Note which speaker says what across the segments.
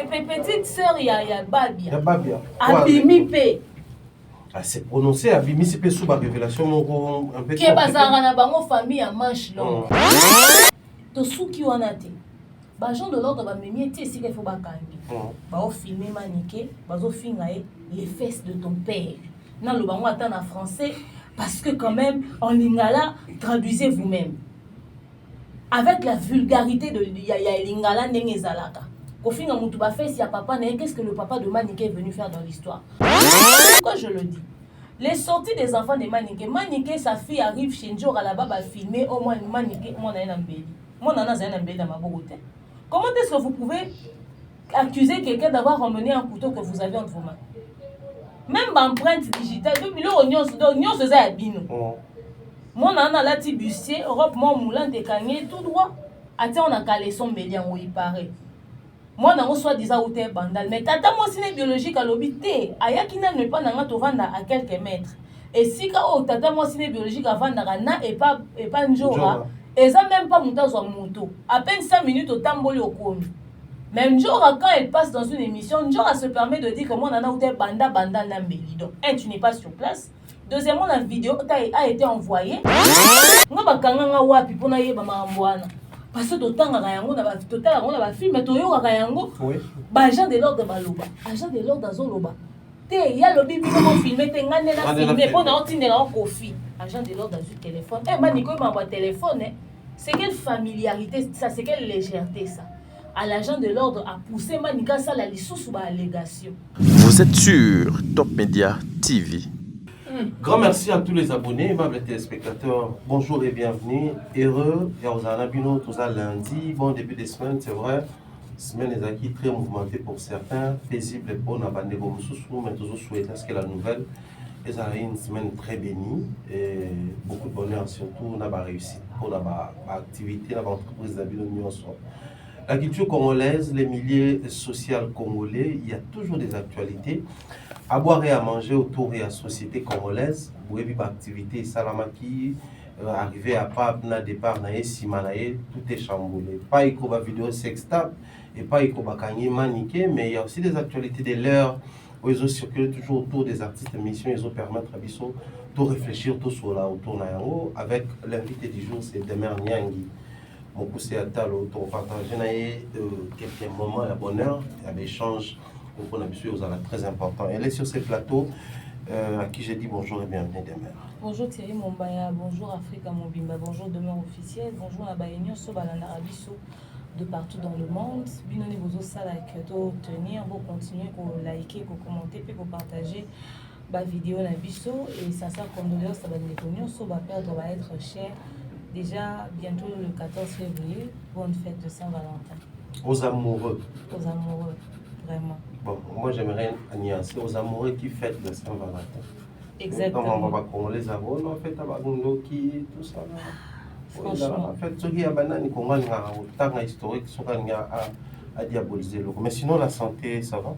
Speaker 1: petite sœur ya Babia.
Speaker 2: Ya Babia.
Speaker 1: Abimi pe.
Speaker 2: C'est prononcé Abimi c'est sous la révélation un peu.
Speaker 1: Ke bazanga na bango famille ya manche longue. To suki wana te. Ba gens de l'ordre ba memi te sika il faut ba kangi. Ba o filmer maniqué, ba zo finga les fesses de ton père. Na lo bango ata na français parce que quand même en lingala traduisez vous-même. Avec la vulgarité de ya lingala ndenge ezalaka. Ko finga mutu ba fesse ya papa na qu'est-ce que le papa de Maniké est venu faire dans l'histoire. Pourquoi je le dis? Les sorties des enfants de Maniké, Maniké sa fille arrive chez Njora là-bas ba filmer au moins Maniké mon na mbeli. Mon nana za na mbeli na maboko. Comment est-ce que vous pouvez accuser quelqu'un d'avoir emmené un couteau que vous avez entre vos mains? Même l'empreinte digitale, depuis l'oignon se faisait à bino. Mon nana la tibussier, Europe, mon moulin de cagné, tout droit. Attends, on a calé son médian où il paraît. Moi, on soit disant où t'es bandal. Mais tata, moi, c'est biologique à l'obité. Ayakina ne pas n'a pas vendre à quelques mètres. Et si quand tata, moi, c'est biologique à vendre à na et pas Njora. Et ça même pas monter sur moto. À peine 5 minutes au tamboli au komi. Même Njora, quand elle passe dans une émission, Njora se permet de dire que mon nana ou t'es banda nambeli. Donc, tu n'es pas sur place. Deuxièmement, la vidéo a été envoyée. Nga bakanga wapi pona yeba maambwana. Parce que totanga yango na ba total yango na ba film to yo ka yango. Oui. Ba agent de l'ordre baloba. Agent de l'ordre azoloba. Te ya lobi bino mo filmer te ngane na filmer pona otindela en kofi. Agent de l'ordre a su téléphone. Eh maniko m'envoie téléphone hein. C'est quelle familiarité ça, c'est quelle légèreté ça. À l'agent de l'ordre a poussé Manika ça la lisusu ba allégation.
Speaker 3: Vous êtes sur Top Media TV.
Speaker 2: Grand merci à tous les abonnés, aimables téléspectateurs. Bonjour et bienvenue. Heureux, il y a Bino, tout ça lundi. Bon début de semaine, c'est vrai. Semaine est acquis très mouvementée pour certains, paisible pour la bande de Gomususu, mais toujours souhaiter à ce que la nouvelle est une semaine très bénie et beaucoup de bonheur, surtout on a réussi pour l'activité, l'entreprise d'Abino Nyonso. La culture congolaise, les milieux sociaux congolais, il y a toujours des actualités. À boire et à manger autour de la société congolaise, vous avez une activité salamaki, arriver à pas na départ na simanaye, tout est chamboulé. Pas une vidéo sextable et pas une maniqué, mais il y a aussi des actualités de l'heure où ils ont circulé toujours autour des artistes émissions, ils ont permettre à Bissot de réfléchir tout sur là autour na yango avec l'invité du jour, c'est Demer Nyangi. Mon poussé à tal autour partager quelques moments de bonheur, il y a des échanges. Donc on a bien sûr très important. Elle est sur ces plateaux à qui j'ai dit bonjour et bienvenue Demer.
Speaker 1: Bonjour Thierry Mombaya, bonjour Africa Mobimba, bonjour Demer officiel, bonjour la Baïnion, Sobalana Abisso de partout dans le monde. Binoni Bozo Salak, tenir, vous continuer, vous liker, vous commenter, puis vous partager la vidéo Nabisso et ça sert condoléances à Bandekonio, so va perdre, va être cher. Déjà bientôt le 14 février, bonne fête de Saint-Valentin.
Speaker 2: Aux amoureux.
Speaker 1: Aux amoureux, vraiment.
Speaker 2: Bon, moi j'aimerais nuancer aux amoureux qui fêtent le Saint-Valentin.
Speaker 1: Exactement.
Speaker 2: Comme on va prendre les amoureux, on fait Tabagundo qui tout ça.
Speaker 1: Franchement.
Speaker 2: En fait, ce qui est banane, on a autant historique, à diaboliser. Mais sinon, la santé, ça va?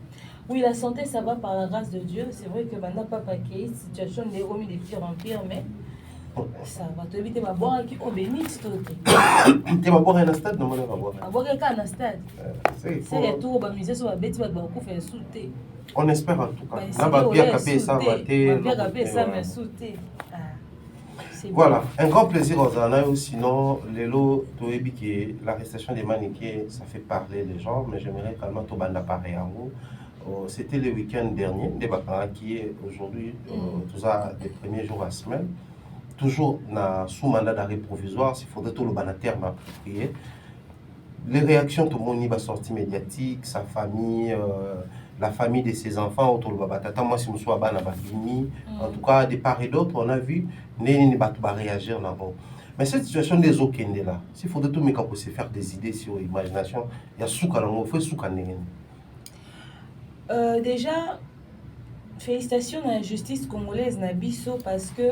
Speaker 1: Oui, la santé, ça va par la grâce de Dieu. C'est vrai que maintenant, papa qui est situation est remise de pire en pire, mais ça va te éviter ma boire qui au bénite tout.
Speaker 2: Tu vas boire un stade, non, on va boire.
Speaker 1: À boire un stade. C'est retour, on va miser sur la bête, on va faire sauter.
Speaker 2: On espère en tout cas.
Speaker 1: On va bien capé ça, on va bien capé ça, mais sauter.
Speaker 2: Voilà, un grand plaisir aux Anna, sinon l'arrestation des maniqués, ça fait parler les gens, mais j'aimerais quand même tout banda pareil en haut. C'était le week-end dernier, des vacances qui est aujourd'hui, tout ça, les premiers jours à la semaine, toujours sous mandat d'arrêt provisoire, s'il faudrait tout le ban terme approprié. Les réactions, tout le monde y va sortir médiatique, sa famille, la famille de ses enfants autour de Babatata, moi si je suis en tout cas de part et d'autre, on a vu Néni Batouba réagir là-bas. Mais cette situation des Okende là, s'il faudrait tout se faire des idées sur l'imagination, il y a Soukalango, il faut Soukanen.
Speaker 1: Déjà, félicitations à la justice congolaise Nabiso parce que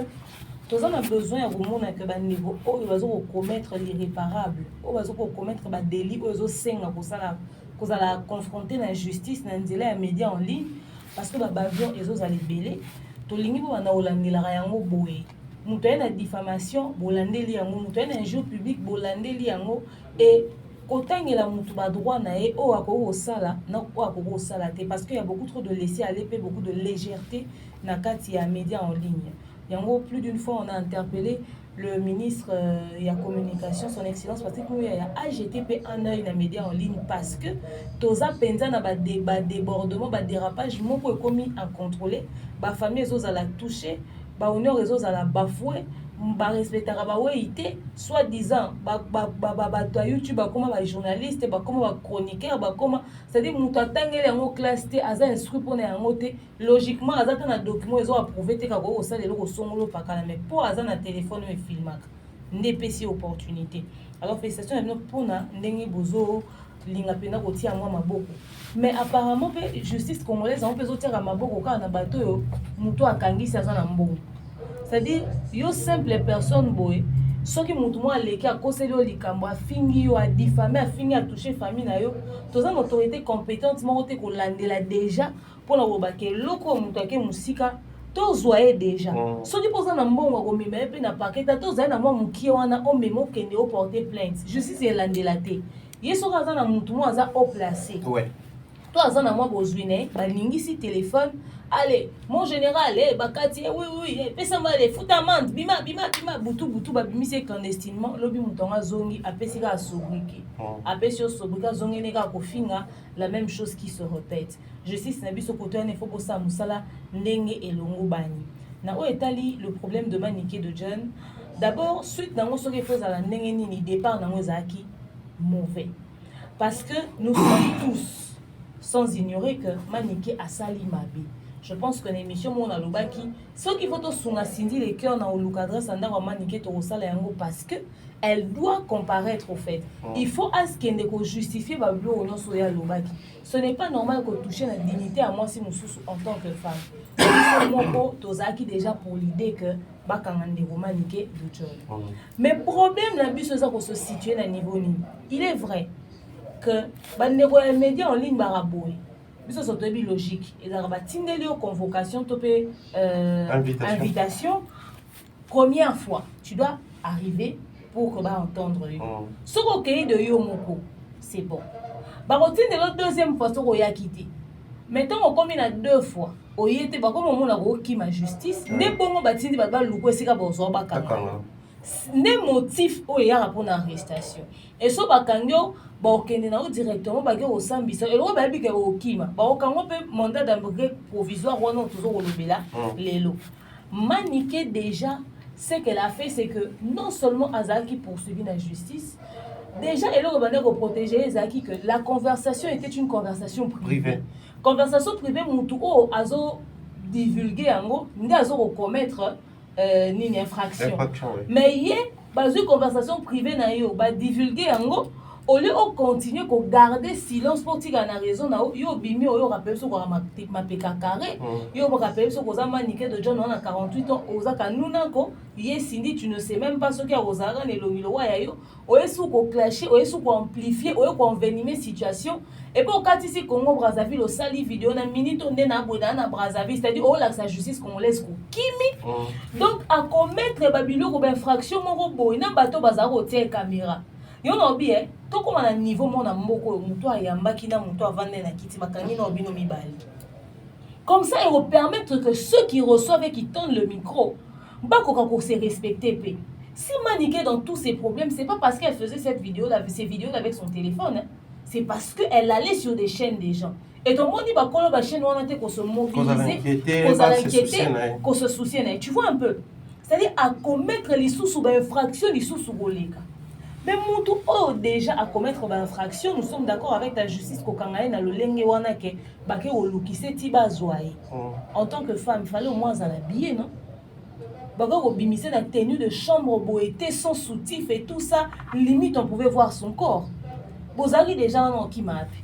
Speaker 1: tous on a besoin de remonter que niveau où ils vont commettre l'irréparable, où ils vont commettre des délits, où ils vont s'engager pour ça. Vous allez confronter la justice dans les médias en ligne parce que les bavions ils ont allé belé to lingi bo na olandela yango boye muto na diffamation bolandeli yango muto na injure public bolandeli yango et kotangela mutu ba droit na ye o akoko sala na o akoko sala te parce qu'il y a beaucoup trop de laisser aller pe beaucoup de légèreté na kati ya médias en ligne. Yango plus d'une fois on a interpellé le ministre de la communication, son excellence Patrick Muyaya, a jeté un œil dans les médias en ligne parce que toza penza na ba débordement, ba dérapage, moko commis à contrôler, ba famille aux la toucher, ba honneur aux la bafouer, ba respecter ba weité, soit disant ba YouTube ba comme ba journaliste, ba comme ba chroniqueur, ba comme c'est-à-dire muta tangele en classe té aza instruit pour na ngoté logiquement aza ta na document ils ont approuvé te ka go ça de lo songolo pa kana mais pour aza na téléphone me filmaka ndepesi opportunité. Alors félicitations à nous pour na ndenge bozo linga pena ko tia moi maboko. Mais apparemment justice congolaise on peut zotia maboko ka na bato yo muto akangisi aza na mbongo. C'est-à-dire yo simple personne boy soki mutu mo aleki akoseli o likambo afingi yo adifame afingi atoucher famille na yo toza une autorité compétente moko te kolandela déjà pour na kobake loko mutu ake musika tozwa ye déjà soki poza na mbongo akomema ye mpe na paketa tozali na mwa mokie wana omema okende oporter plainte justice elandela te ye soki aza na mutu mo aza oplace to aza na mwa bozwi na ye balingisi téléphone. Allez, mon général, bakati, oui, pesa male, foutamande, bima, butu, babimisi clandestinement, lobi moutonga zongi, apesika a sobriki. Apesio sobrika zongi nega kofinga, la même chose qui se répète. Justice nabi so koto ne faut pas ça musala ndenge elongo bani. Na o etali le problème de maniqué de John. D'abord, suite dans ce que faut à la ndenge ni départ dans zaki mauvais. Parce que nous sommes tous sans ignorer que maniqué a sali mabi. Je pense que l'émission mon alobaki ce qu'il faut sunga sindi les cœurs na olukadra sanda wa maniqué to sala yango parce que elle doit comparaître au fait. Il faut askende ko justifier ba blo no so ya lobaki. Ce n'est pas normal que toucher la dignité à moi si mususu en tant que femme. Moko tozaki déjà pour l'idée que bakangande ko maniqué de John. Mais problème la biso ça ko se situer na niveau ni. Il est vrai que bandeko ya médias en ligne baraboy. C'est logique. Et là, tindeli aux convocation, invitation. Première fois, tu dois arriver pour que entendre. Ce qu'on de Yomoko, c'est bon. La deuxième fois, on a quitté. Maintenant, on commune à 2 fois. On y était comme on a qui ma justice. Ne bon batindi baba luko sika bozo bakanga. Ne motif o ya pour l'arrestation. Et so bakango bakende na directement bake au sambisa et lo ba bike o kima. Ba okango pe mandat d'arrêt provisoire wana toujours olobela lelo. Maniqué déjà ce qu'elle a fait c'est que non seulement Azaki poursuivi la justice, déjà elle a demandé de protéger Azaki que la conversation était une conversation privée. Conversation privée mutu o azo divulguer yango ndi azo commettre ni infraction. Mais yé bazu conversation privée na yo ba divulguer yango au lieu de continuer à garder silence pour dire na raison na yo bimi yo rappelle so ko ma peka carré yo rappelle so ko za maniqué de John on a 48 ans ozaka nuna ko yé sindi tu ne sais même pas ce qu'il y a ozara ne lomilo wa ya yo oyesu ko clasher oyesu ko amplifier oyesu ko envenimer situation et pour quand ici Congo Brazzaville au sali vidéo na minute on na boda na Brazzaville c'est-à-dire oh la justice congolaise ko kimi donc à commettre babilo ko infraction moko boy na bato bazaro tie caméra yo no bien to comme na niveau mona mboko muto ayambaki na muto avande na kiti bakangi na obino mibali comme ça ils vont permettre que ceux qui reçoivent et qui tendent le micro bakoka ko se respecter pe si maniqué dans tous ces problèmes c'est pas parce qu'elle faisait ces vidéos avec son téléphone hein. C'est parce qu'elle allait sur des chaînes des gens et ton monde dit bah quand la chaîne on a été qu'on se mobiliser qu'on se soucier tu vois un peu c'est-à-dire à commettre les sous infraction les sous goleka. Mais mutu oh déjà à commettre une infraction, nous sommes d'accord avec la justice kokangaye na lolenge wana ke bake olukise ti bazwaye. En tant que femme, il fallait au moins l'habiller, non? Bako obimissé na tenue de chambre boété sans soutif et tout ça, limite on pouvait voir son corps. Bozali déjà non qui m'a appris.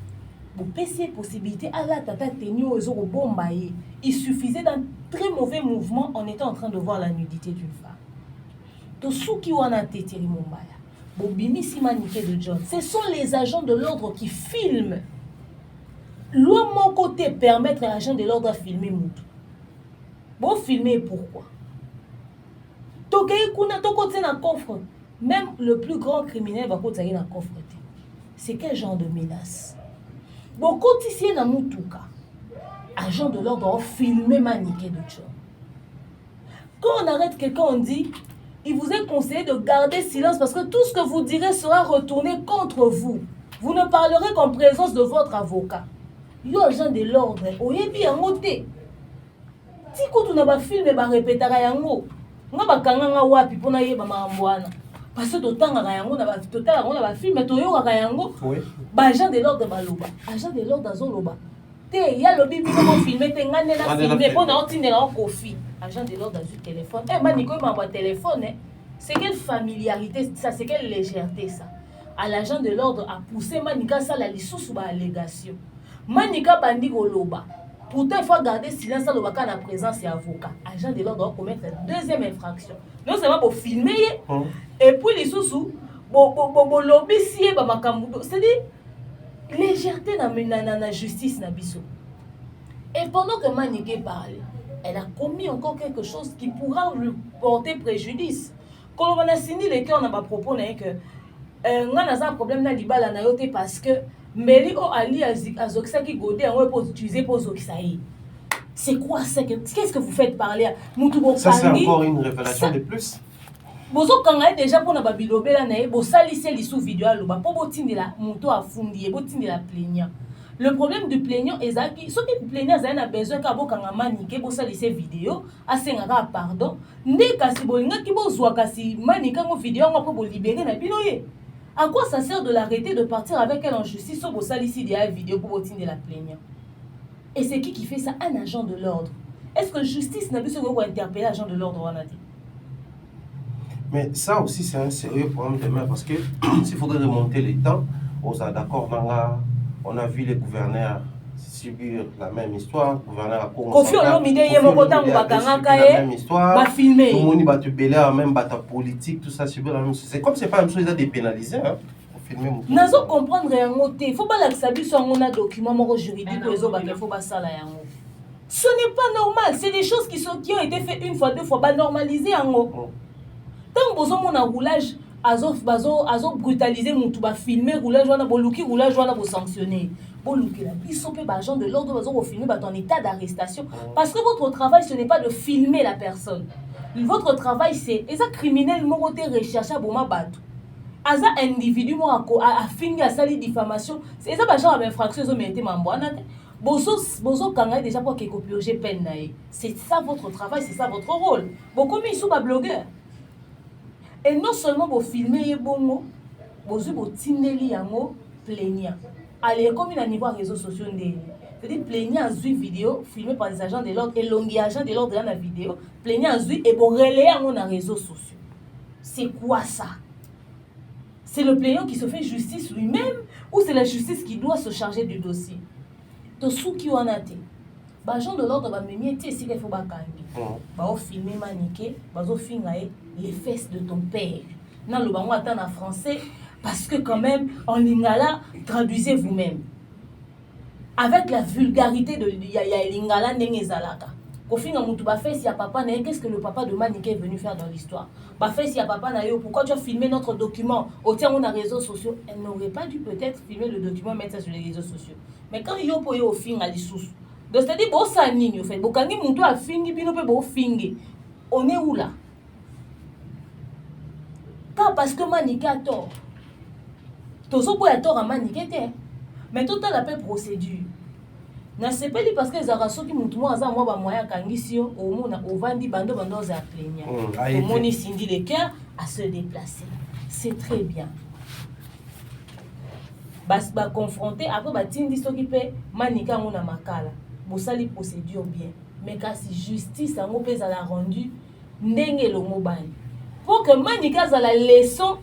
Speaker 1: Bon PC possibilité à la tata tenue aux oro bombaye. Il suffisait d'un très mauvais mouvement en étant en train de voir la nudité d'une femme. To suki wana teteri mombaya. Bobimi Simaniké de John. Ce sont les agents de l'ordre qui filment. Loi mon côté permettre à l'agent de l'ordre à filmer Moutou. Bon filmer pourquoi? Tokei kuna toko tse na coffre. Même le plus grand criminel va côté na coffre. c'est quel genre de menace? Beaucoup ici na mutuka. Agent de l'ordre ont filmé maniqué de choses. Quand on arrête quelqu'un, on dit, il vous est conseillé de garder silence parce que tout ce que vous direz sera retourné contre vous. Vous ne parlerez qu'en présence de votre avocat. Yo agent de l'ordre, oyebi yango te. Ti kutu na ba filme ba répétera yango. Nga ba kanganga wapi pona yeba maambwana. Parce que totanga yango na ba totala yango na ba filme to yo ka yango. Oui. Ba agent de l'ordre baloba. Agent de l'ordre azoloba. Te ya lobi bi ko filmer te ngane na filmer pona otindela ko kofi. Agent de l'ordre a du téléphone. Eh maniko m'envoie téléphone hein. C'est quelle familiarité ça, c'est quelle légèreté ça. À l'agent de l'ordre a poussé Manika ça la lisusu ba allégation. Manika bandi goloba. Pourtant il faut garder silence à l'obaka na présence et avocat. Agent de l'ordre doit commettre deuxième infraction. Non seulement pour filmer et puis lisusu bo lobby si ba makambu. C'est-à-dire légèreté na justice na biso. Et pendant que Manika parle, elle a commis encore quelque chose qui pourra lui porter préjudice. Quand on a signé les cœurs, on a propos que on a un problème dans l'ibala na yote parce que Meli o Ali Azokisa qui godé on peut utiliser pour Zokisaï. C'est quoi ça? Qu'est-ce que vous faites parler?
Speaker 2: Ça c'est encore une révélation de plus.
Speaker 1: Bozo kanga déjà pour na babilobe la na bo salissé li sous vidéo aloba pour botindela muto afundi botindela plaignant. Le problème du plaignant est que ceux qui plaignent a besoin qu'à bokanga manique bo salissé vidéo asengaka pardon ndé kasi bolinga ki bozwa kasi manika mo vidéo ngo pour libérer na binoye. À quoi ça sert de l'arrêter de partir avec elle en justice au salissé de la vidéo pour botindela plaignant? Et c'est qui fait ça? Un agent de l'ordre. Est-ce que justice n'a pas besoin d'interpeller l'agent de l'ordre? On a dit.
Speaker 2: Mais ça aussi, c'est un sérieux problème demain parce que s'il faudrait remonter les temps, d'accord, on a vu les gouverneurs subir la même histoire. Gouverneur a commencé la même histoire. Tout le monde va te bêler à même bataille politique, tout ça subir la même chose. C'est comme c'est pas la même chose, ils ont dépénalisé. Hein, pour filmer.
Speaker 1: Nous allons comprendre rien. Il faut pas l'accepter sur un document juridique pour les autres. Il faut pas ça là. Ce n'est pas normal. C'est des choses qui ont été faites une fois, deux fois, pas normalisées en haut. Tant que vous avez un roulage, azo brutaliser mon tout, filmer roulage, on a boluki roulage, on a beau sanctionner. Boluki là, ils sont pas agents de l'ordre, vous filmer en état d'arrestation. Parce que votre travail, ce n'est pas de filmer la personne. Votre travail, c'est les criminels moroté recherché à Boma Batou. As un individu a fini à sali diffamation, c'est ça agent à infraction, ils ont mis mamboana. Bozo kanga déjà pour qu'il copie peine naï. C'est ça votre travail, c'est ça votre rôle. Beaucoup mais ils sont pas blogueurs. Et non seulement vous filmer les bongo, vous tineli yango plaignant. Allez, comme il a niveau réseaux sociaux, c'est-à-dire plaignant en vidéo filmé par des agents de l'ordre et longues agents de l'ordre dans la vidéo, plaignant en et pour relayer en réseaux sociaux. C'est quoi ça? C'est le plaignant qui se fait justice lui-même ou c'est la justice qui doit se charger du dossier? To sou qui en a été. Agent de l'ordre va mener ici qu'il faut pas kangi. Ba filmer maniqué, bazo fingaé les fesses de ton père. Nan le bango attend en français parce que quand même en lingala traduisez vous-même. Avec la vulgarité de ya lingala ndenge zalaka. Ko finga mutu ba fait si ya papa na qu'est-ce que le papa de maniqué est venu faire dans l'histoire? Ba fait si ya papa na yo pourquoi tu as filmé notre document au tient on a réseaux sociaux? Elle n'aurait pas dû peut-être filmer le document mettre ça sur les réseaux sociaux. Mais quand yo po yo finga li sous. Donc c'est-à-dire bon ça nini en fait. Bokangi mutu a fingi bino pe bo fingi. On est où là? Pas parce que maniqué a tort. Tozo po a tort à maniqué te. Mais tout à la paix procédure. Na sepeli parce que les araso qui mutu mo aza mo ba moya kangisi yo au mona au vandi bando za plaignant. Au moni sindi les cœurs à se déplacer. C'est très bien. Bas ba confronter après ba tindi soki pe manika ngona makala. Bosali procédure bien. Mais quand si justice a mo pesa la rendu ndenge lo mobali. Pour que manika za la leçon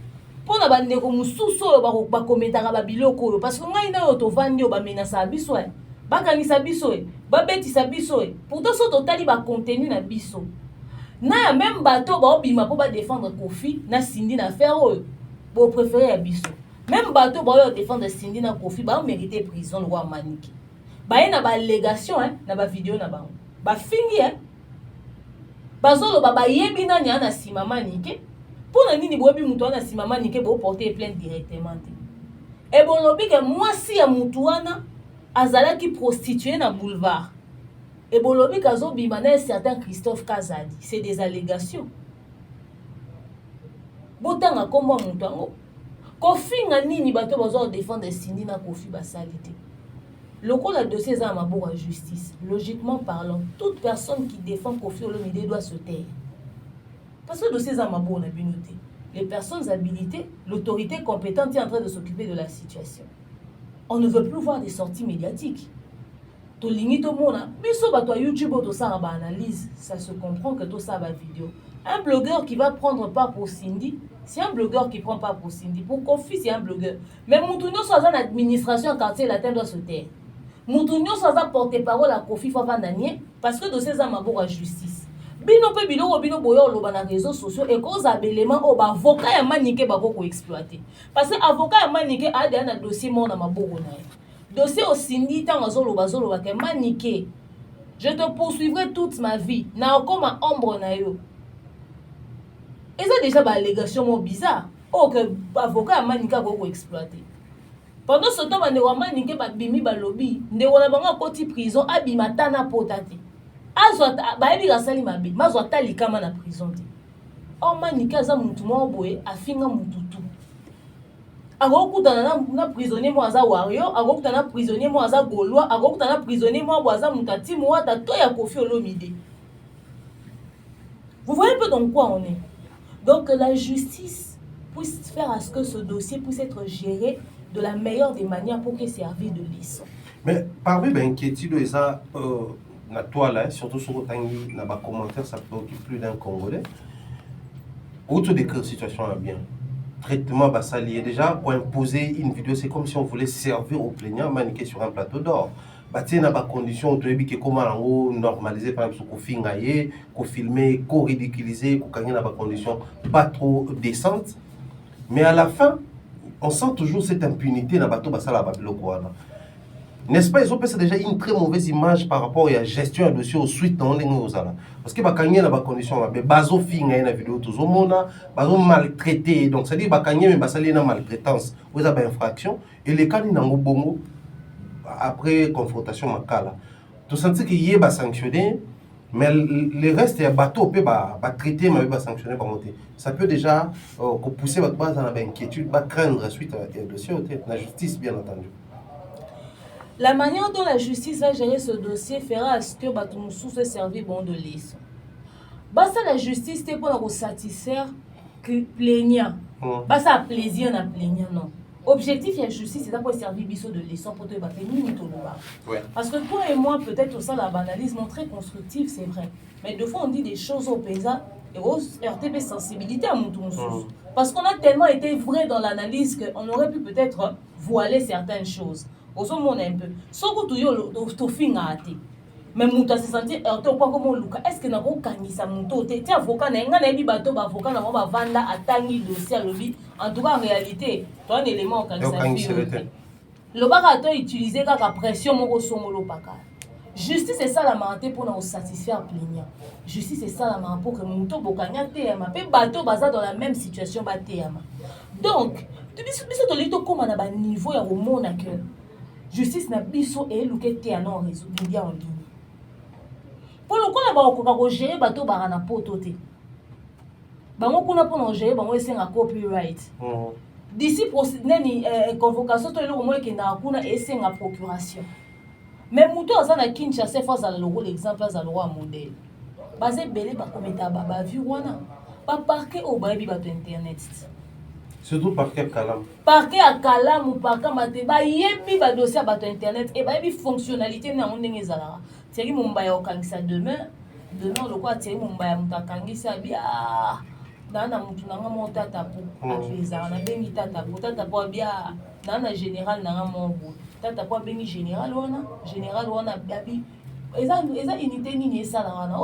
Speaker 1: pour na bande ko mususu ba kometaka ba biloko parce que ngai na yo to vandi yo ba menasa biso bakangisa biso ba betisa biso pourtant so totali ba contenu na biso na même bato ba obima pour ba défendre Kofi na Cindy na faire oyo bo préférer ya biso même bato ba yo défendre Cindy na Kofi ba mériter prison le roi Maniki ba na ba allégation na ba vidéo na bango ba fingi bazolo ba yebi na nya na sima Maniki pour na nini boyebi muto na sima Maniki bo porter plainte directement. Et bon lobi que moi si ya mutu wana azalaki prostituée na boulevard. Et bon lobi kazo bimana un certain Christophe Kazadi, c'est des allégations. Botanga kombo mutu ango. Kofi nga nini bato bazo défendre Cindy na Kofi basalite. Le dossier est à la justice. Logiquement parlant, toute personne qui défend Kofi Olomide doit se taire. Parce que le dossier est à la binauté. Les personnes habilitées, l'autorité compétente est en train de s'occuper de la situation. On ne veut plus voir des sorties médiatiques. To limite au monde, biso bato YouTube to ça ba analyse, ça se comprend que tout ça va vidéo. Un blogueur qui va prendre part pour Cindy, c'est un blogueur qui prend part pour Cindy. Pour Kofi, c'est un blogueur. Mais Moutounio soit en administration en quartier latin doit se taire. Moutounio soit porte-parole à Kofi Favananie parce que dossier za maboko à justice. Bino pe biloko bino boyo loba na réseaux sociaux et cause abélément au ba avocat ya maniké ba ko exploiter. Parce que avocat ya maniké a déjà un dossier mon na maboko na. Dossier au Cindy tant zoloba ke maniké. Je te poursuivrai toute ma vie. Na comme ombre na yo. Et ça déjà ba allégation bizarre. Oh que avocat ya maniké ko exploiter. Pendant ce temps, on a dit que bimi balobi, on a bango koti prison abima tana potati. Azwa ba ebi gasali mabe, mazwa tali kama na prison ti. O manika za mutu mo boye afinga mututu. Agokutana na prisonnier mo aza wario, agokutana na prisonnier mo aza gaulois, agokutana na prisonnier mo aza mutati mo ata to ya Kofi Olomide. Vous voyez un peu dans quoi on est. Donc la justice puisse faire à ce que ce dossier puisse être géré de la meilleure des manières pour qu'il serve de leçon.
Speaker 2: Mais parmi les inquiétudes, na toi là, surtout sur le commentaire, ça préoccupe plus d'un Congolais. Autre décrire la situation là bien. Traitement bassalier déjà pour imposer une vidéo, c'est comme si on voulait servir aux plaignants maniqués sur un plateau d'or. Bâtir dans des conditions où tu comment normaliser par exemple qu'on filme, qu'on filmer, qu'on ridiculiser, qu'on gagner dans des conditions pas trop décentes. Mais à la fin, on sent toujours cette impunité dans le bateau basala babilo. N'est-ce pas, ils ont déjà une très mauvaise image par rapport à la gestion de dossier au suite dans les Nozala. Parce que bakanye dans des conditions mais bazo finga na vidéo tout le monde bazo maltraité donc ça dit bakanye mais basali na maltraitance vous avez infraction et les cas ni nango bongo après confrontation makala. Tu sens qu'il y a sanctionné mais le reste est bateau peut ba traiter mais pas sanctionner par monter. Ça peut déjà pousser votre base dans l'inquiétude, va craindre suite à dossier la justice bien entendu.
Speaker 1: La manière dont la justice va gérer ce dossier fera à ce que Batumoussou se serve bon de leçon. Basta la justice te pour satisfaire que plaignant. Basta plaisir na plaignant non. Objectif de la justice c'est pour servir biso de leçon pour te battre ni to loba. Parce que toi et moi peut-être au sein de la banalisme très constructif c'est vrai. Mais deux fois on dit des choses au paysans et au RTP sensibilité à Moutoumoussou. Parce qu'on a tellement été vrai dans l'analyse qu'on aurait pu peut-être voiler certaines choses. Oso mon un peu soko tu yo to finga ate mais muta se sentir heurté quoi comme luka est-ce que na ko kangisa muto te ti avocat na nga na bi bato ba avocat na ba vanda atangi dossier lobi en tout cas en réalité toi un élément kangisa le baka to utiliser ka pression moko songolo paka justice c'est ça la manté pour nous satisfaire plaignant justice c'est ça la manté pour que muto bokanya te ma pe bato baza dans la même situation ba te ma donc tu biso to lito comme na ba niveau ya romona que justice na biso et lukete ya non réseau média en ligne. Pour le coup là ba ko gérer bato ba na poto te. Ba mo kuna pour gérer ba mo esenga copyright. D'ici neni convocation to le mo ekenda kuna esenga procuration. Mais muto azana Kinshasa fois za logo l'exemple za loi modèle. Basé belé ba kometa ba vu wana. Ba parquet au ba bi bato internet.
Speaker 2: Surtout parquet à Kalam.
Speaker 1: Parquet à Kalam ou parquet à Mateba, yebi ba dossier à internet et ba yebi fonctionnalité na ondenge zala. Thierry Mumbaya okangisa demain le quoi Thierry Mumbaya mutakangisa bia na mutu nanga mo tata po atliza na bengi tata po bia na général nanga mo bo tata po bengi général wana babi eza unité nini esala wana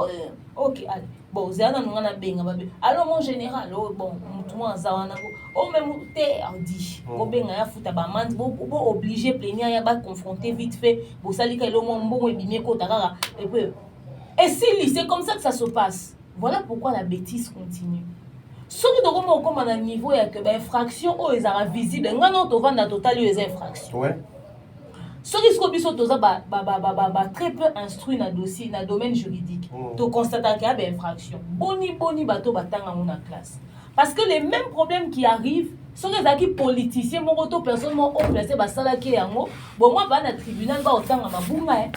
Speaker 1: OK allez bon zana nungana benga babe alors mon général bon mutu mo azawana o même te andi ko benga ya futa ba mandi bo obligé plaignant ya ba confronter vite fait bo salika elo mo mbongo ebimé ko takaka et puis et si c'est comme ça que ça se passe. Voilà pourquoi la bêtise continue. soki tokoma okoma na niveau ya ke bainfraction oyo ezala visible nga no tovanda totali oyo eza infraction soki siko biso toza très peu instruit na dossier na domaine juridique toconstataka ya bainfraction boni bato batangango na classe parce que les mêmes problèmes qui arrivent soki ezalaki politicien moko to personne moko oplace basalaki yango bomoi baa na tribunal baotanga mabunga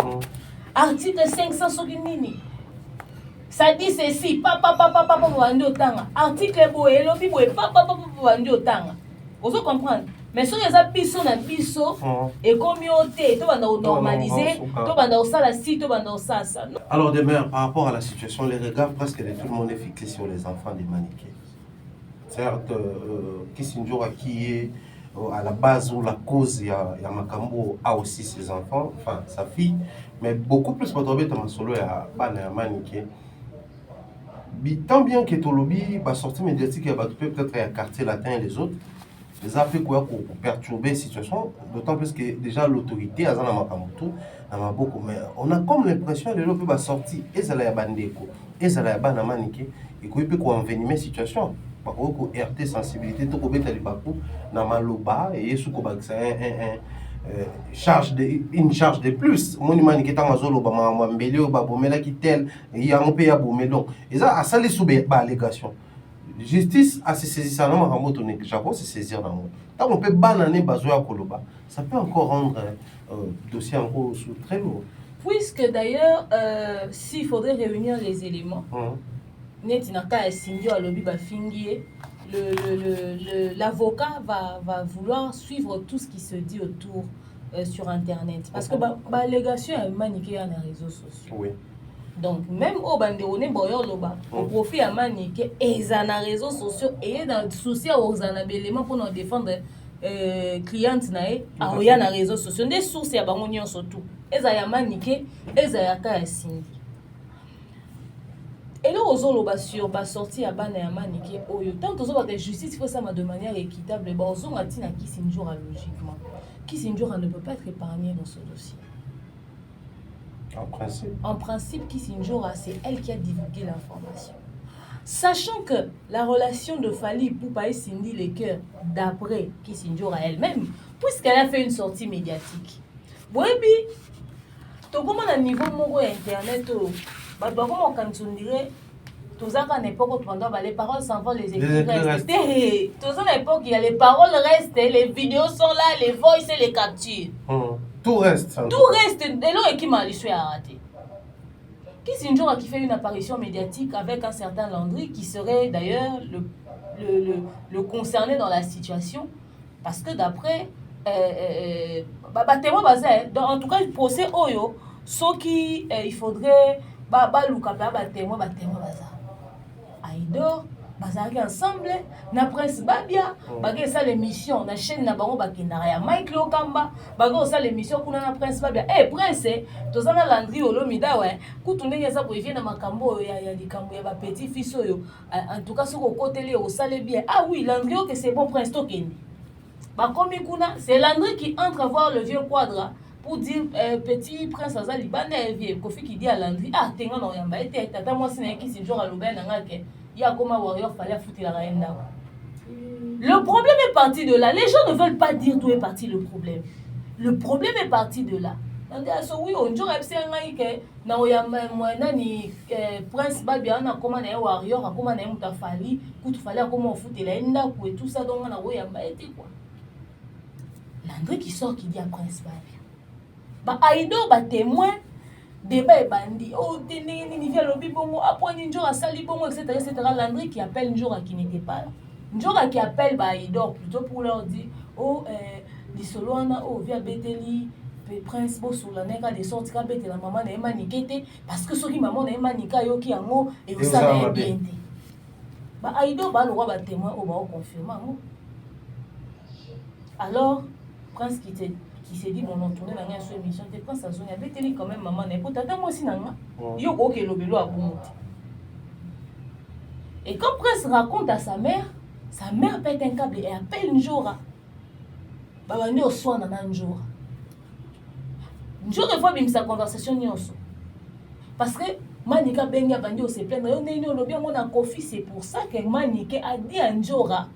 Speaker 1: article 500 soki nini ça dit ceci papa bandi otanga article boye elobi boye papa bandi otanga ozo comprendre mais soki eza biso na biso ekomi o te tobanda onormaliser tobanda osala si tobanda osala ça.
Speaker 2: Alors demain par rapport à la situation les regards presque de tout le monde est fixé sur les enfants des maniqués. Certes, Kisinjora qui est à la base ou la cause, il y a Makambo a aussi ses enfants, enfin sa fille, mais beaucoup plus pour trouver dans solo il y a Bana Maniké. Tant bien que Tolobi va sortir médiatique, va peut-être à quartier latin et les autres, les a fait quoi pour perturber la situation, d'autant plus que déjà l'autorité a Makambo beaucoup, mais on a comme l'impression que les gens peuvent sortir et ça la bandeko, et ça la Bana Maniké, et qu'on peut envenimer la situation. Pour RT sensibilité tout comme les papou na maloba et sous une charge de plus monument qui est en zolo ba mbelio ba bomela qui tel il y a un peu ya bomelon et ça a salé sous ba allégation justice a se saisir ça na moto ne Japon se saisir dans moi tant on peut bananer bazoya koloba ça peut encore rendre dossier encore sous très lourd
Speaker 1: puisque d'ailleurs s'il faudrait réunir les éléments Netinaka et Sindio à l'objet bafingie, l'avocat va vouloir suivre tout ce qui se dit autour sur Internet. Parce que l'allégation est maniquée dans les réseaux sociaux. Oui. Donc, même au bandéroné, on profite à maniquer et dans les réseaux sociaux et dans le souci aux éléments pour nous défendre clients dans les réseaux sociaux. Des sources à Bangonion surtout. Et ça y a maniqué, et ça y a qu'à Cindy. Et là, on a sorti à Banayamaniké. Tant que la justice, il faut ça de manière équitable. On a dit à Kisinjora logiquement. Kisinjora ne peut pas être épargné dans ce dossier. En principe, Kisinjora, c'est elle qui a divulgué l'information. Sachant que la relation de Fally Ipupa et Cindy Lecoeur, d'après Kisinjora elle-même, puisqu'elle a fait une sortie médiatique. Oui, tout comme à niveau Internet. Comment quand on dirait tout ça qu'à l'époque pendant les paroles s'en vont, les écrits restent. Tout ça à l'époque il y a les paroles restent, les vidéos sont là, les voices et les captures.
Speaker 2: Tout reste.
Speaker 1: Tout reste. Et là qui m'a laissé arrêter. Kisinjora qui fait une apparition médiatique avec un certain Landry qui serait d'ailleurs le concerné dans la situation parce que d'après témoin basé en tout cas le procès Oyo ce qui il faudrait témoin baza Aïdor bazaki ensemble na Prince Babia bagé ça l'émission na chaîne na bango bakendara ya Mike Lokamba bagé ça l'émission kuna na Prince Babia Prince tozana Landry Olomida kutu ndenge za boivie na makambo ya likambo ya ba petit fils oyo en tout cas soko koteli au sale bien oui Landry que c'est bon Prince Tokendi bakomi kuna c'est Landry qui entre voir le vieux Quadra pour dire petit prince Azali bande vieux Kofi qui dit à Landry tenga na yamba ete tata moi sina Kisinjora loba na ngake ya koma warrior fallait foutre la reine. Le problème est parti de là. Les gens ne veulent pas dire d'où est parti le problème. Le problème est parti de là. Oui, on joue que na oyamba mwana ni prince Babia na koma na warrior akoma na muta Fally kutu fallait comment foutre la reine et tout ça donc na oyamba ete quoi. Landry qui sort qui dit à prince Babia Aïdor témoin débat et bandit ni via lobby bongo après Njora sali bongo etc. Landry qui appelle Njora qui n'était pas là. Njora qui appelle Aïdor plutôt pour leur dire Lisoloana via Beteli prince bosso la neka de sorte ka bete la maman na emanikete parce que soki maman na emanika yoki yango et ça na bien Aïdor le roi témoin au ba confirmer alors prince qui s'est dit bon on tourne dans une émission te prince à zone avec télé quand même maman n'est pas tata moi aussi nanga yo ko ke lobelo a bonoti et quand prince raconte à sa mère pète un câble et appelle Njora babandi au soin na Njora fois bim sa conversation nyonso parce que Manika benga bandi au se plaindre yo ndeni olobi yango na Kofi. C'est pour ça que Manike a dit à Njora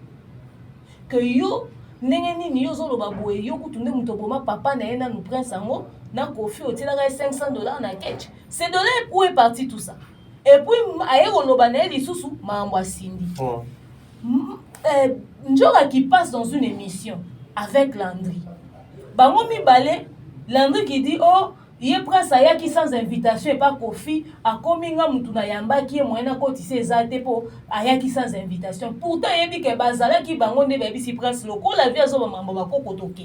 Speaker 1: que yo ndenge nini yo zoloba boye yo kutunde muto boma papa na yena nous prince ango na Kofi otilaka $500 na ketch. C'est de là où est parti tout ça. Et puis aye oloba na lisusu mambo asindi. Njora qui passe dans une émission avec Landry. Bango mibale Landry qui dit oh il prince ayaki sans invitation et pas Kofi a kominga mutu na yamba ki moyena kotise ezate po ayaki sans invitation. Pourtant yebi ke bazala ki bango nde bebi si prince loko la vie azo mambo bakoko toke.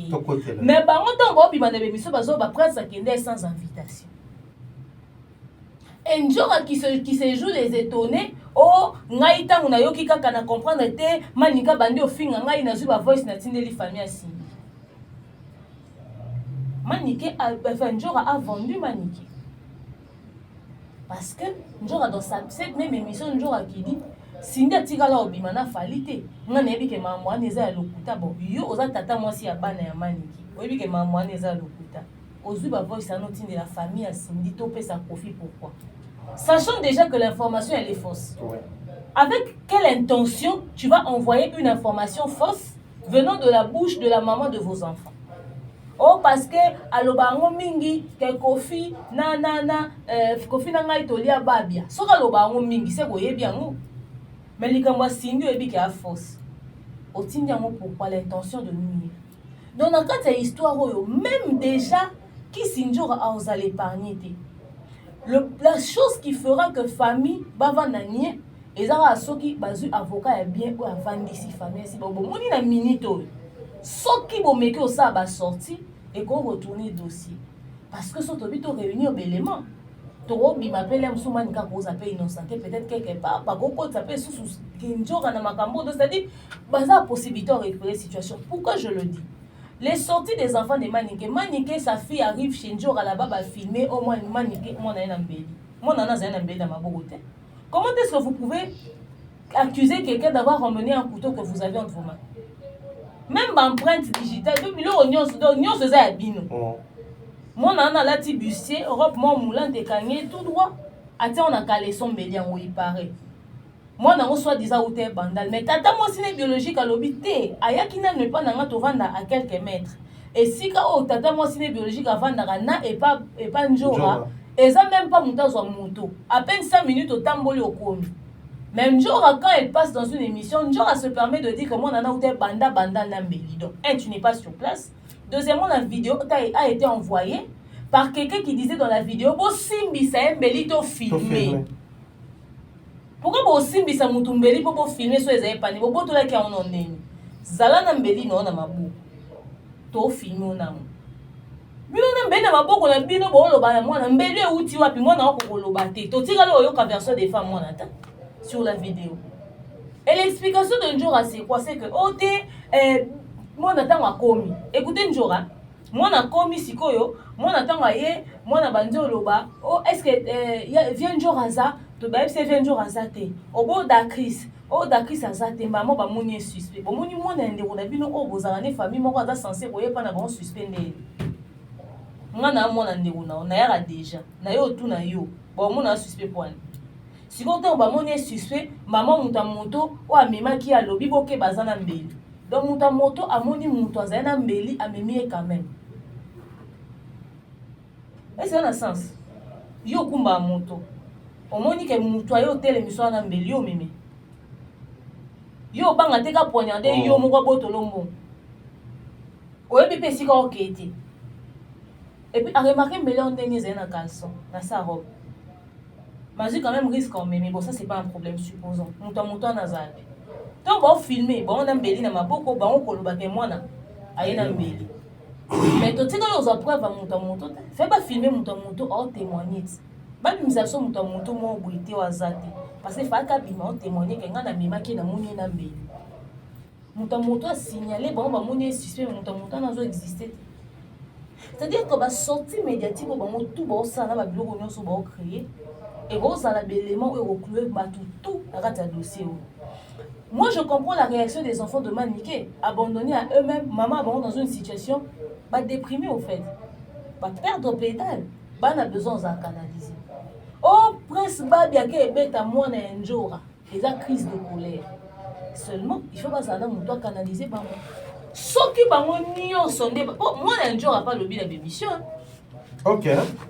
Speaker 1: Mais bango tango bi bande bebi so bazo ba prince akende sans invitation. Et Njora qui se joue les étonnés oh ngai tango na yoki kaka na comprendre te manika bandi ofinga ngai na zuba voice na tindeli famille asi. Manike Njora a vendu Manike. Parce que Njora dans cette même émission Njora qui dit Sinda tigala obimana falite. Ngana yebi ke mamwa neza ya lokuta bon yo oza tata mwasi ya bana ya Manike. Oyebi ke mamwa neza ya lokuta. Ozui ba voice anoti de la famille à Cindy to pesa Kofi pourquoi? Sachant déjà que l'information elle est fausse. Ouais. Avec quelle intention tu vas envoyer une information fausse venant de la bouche de la maman de vos enfants? Oh parce que alobango mingi ke Kofi Kofi na ngai tolia babia. Soka alobango mingi c'est boye bien ngo. Mais likamwa Cindy ebi ke a fausse. Otindi yango pourquoi l'intention de nuire. Donc dans cette histoire même déjà qui Sinjora a osé l'épargner. La chose qui fera que famille bava nanie ezara asoki bazu avocat est bien ou avant d'ici famille si bon moni na minute soki bomeke au ça ba sorti et qu'on retourner dossier parce que so tobi to réunir belément to bi m'appelle msoumani ka ko zape innocenté peut-être quelque part pas ko ko zape sous Njora na makambo c'est-à-dire baza possibilité de récupérer situation. Pourquoi je le dis? Les sorties des enfants de Manike, sa fille arrive chez Njora là-bas, va filmer au moins Manike, mon Nambeli. Mon nana Nambeli dans ma beauté. Comment est-ce que vous pouvez accuser quelqu'un d'avoir emmené un couteau que vous avez entre vos mains? Même l'empreinte digitale, depuis l'oignon se faisait à bino. Mon nana là, ti bustier, Europe, mon moulin de cagné, tout droit. Attends, on a calé son bélian où il paraît. Moi nango soit disant ou t'es bandal mais tata moi ciné biologique à l'obité ayaki na ne pas nanga to vanda à quelques mètres et si ka o tata moi ciné biologique à vanda na et pas Njora et ça même pas monter sur moto à peine 5 minutes au tamboli au komi même Njora quand elle passe dans une émission Njora se permet de dire que moi nana ou t'es banda na mbeli donc tu n'es pas sur place. Deuxièmement la vidéo a été envoyée par quelqu'un qui disait dans la vidéo bo simbi ça mbeli to filmé. Pourquoi vous simbi sa mutumbeli pour filmer sur les épaniers? Vous pouvez tout là qui en ont nini. Zala na mbeli no na mabu. To filmer na mu. Bino na mbeli na maboko na bino bo loba na mwana mbeli e uti wapi mwana ko loba te. To tika lo yoka version des femmes mwana ta sur la vidéo. Et l'explication de Njora c'est quoi? C'est que ote mwana tango akomi. Écoutez Njora, mwana komi sikoyo, mwana tango aye, mwana banzo loba. Oh est-ce que vient Njora za to ba c'est vient Njora za te. Obo Dakris azate maman ba moni suspect. Bo moni mwana ndeko na bino o bozala ne famille moko aza censé koyepa na bon suspender. Ngana mwana ndeko na yara déjà. Na yo tout na yo. Bo mona suspect point. Si quand on ba moni suspect, maman muta moto o amema ki alobi boke bazana mbeli. Donc muta moto amoni muto azana mbeli amemie quand même. Est-ce que ça a un sens? Yo kumba moto. Omoni ke muto ayo tele miso na mbeli yo meme. Yo banga teka poignarder yo moko botolombo. Oyebi pe sika okete. Et puis à remarquer mbeli on ndenge zena caleçon na sa robe. Mais quand même risque en mais bon ça c'est pas un problème supposons. Muto na zapi. Donc bon filmer, bon on a mbeli na maboko ba on koloba ke mwana ayena mbeli. Mais to tika yo za preuve muto. Fais pas filmer muto en témoigner. Ba bimisation muto mo boité wa zate. Parce que fa ka bima on témoigner que ngana memaki na moni na mbeli. Muto a signalé bon ba moni suspect muto na zo exister. C'est-à-dire que ba sortie médiatique ba mo tout ba ça na ba biloko nyonso ba créer et bon ça la élément et reclouer ba tout à dossier. Moi je comprends la réaction des enfants de Manike abandonnés à eux-mêmes, maman abandonnée dans une situation ba déprimée au fait. Ba perdre pédale, ba na besoin de canaliser. Oh, Prince Babia qui est à moi un jour, ils ont crise de colère. Seulement, il faut pas ça on doit canaliser par moi. Ce qui par moi nion sondé. Bon, moi un jour a pas le bilan d'émission.
Speaker 2: Ok.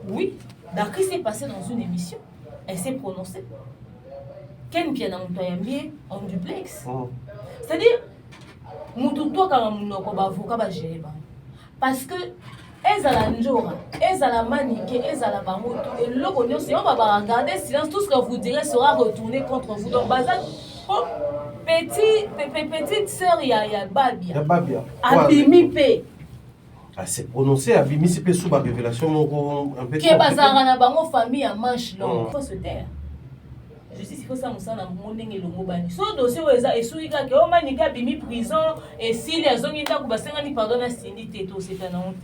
Speaker 1: Oui, la crise s'est passée dans une émission. Elle s'est prononcée. Ken Piana Moutayambi en duplex. C'est-à-dire, Moutoutou quand on a avocat va gérer. Parce que ezala njora, ezala maniqué, ezala bamoto, et l'ogonio, si on va regarder silence, tout ce que vous direz sera retourné contre vous. Donc, Bazan, oh, petite sœur, il y a Babia.
Speaker 2: Babia.
Speaker 1: Abimi P.
Speaker 2: Ah, c'est prononcé, Abimi, c'est sous ma révélation, un peu.
Speaker 1: Qui est Bazan, na bango famille à manche longue. Il faut se taire. Justice, il faut ça, ça, na monde et le mot bani. So dossier où est-ce que il que on maniga bimi prison et si les hommes y ta kubasenga ni pardon na sindi teto c'est un honte.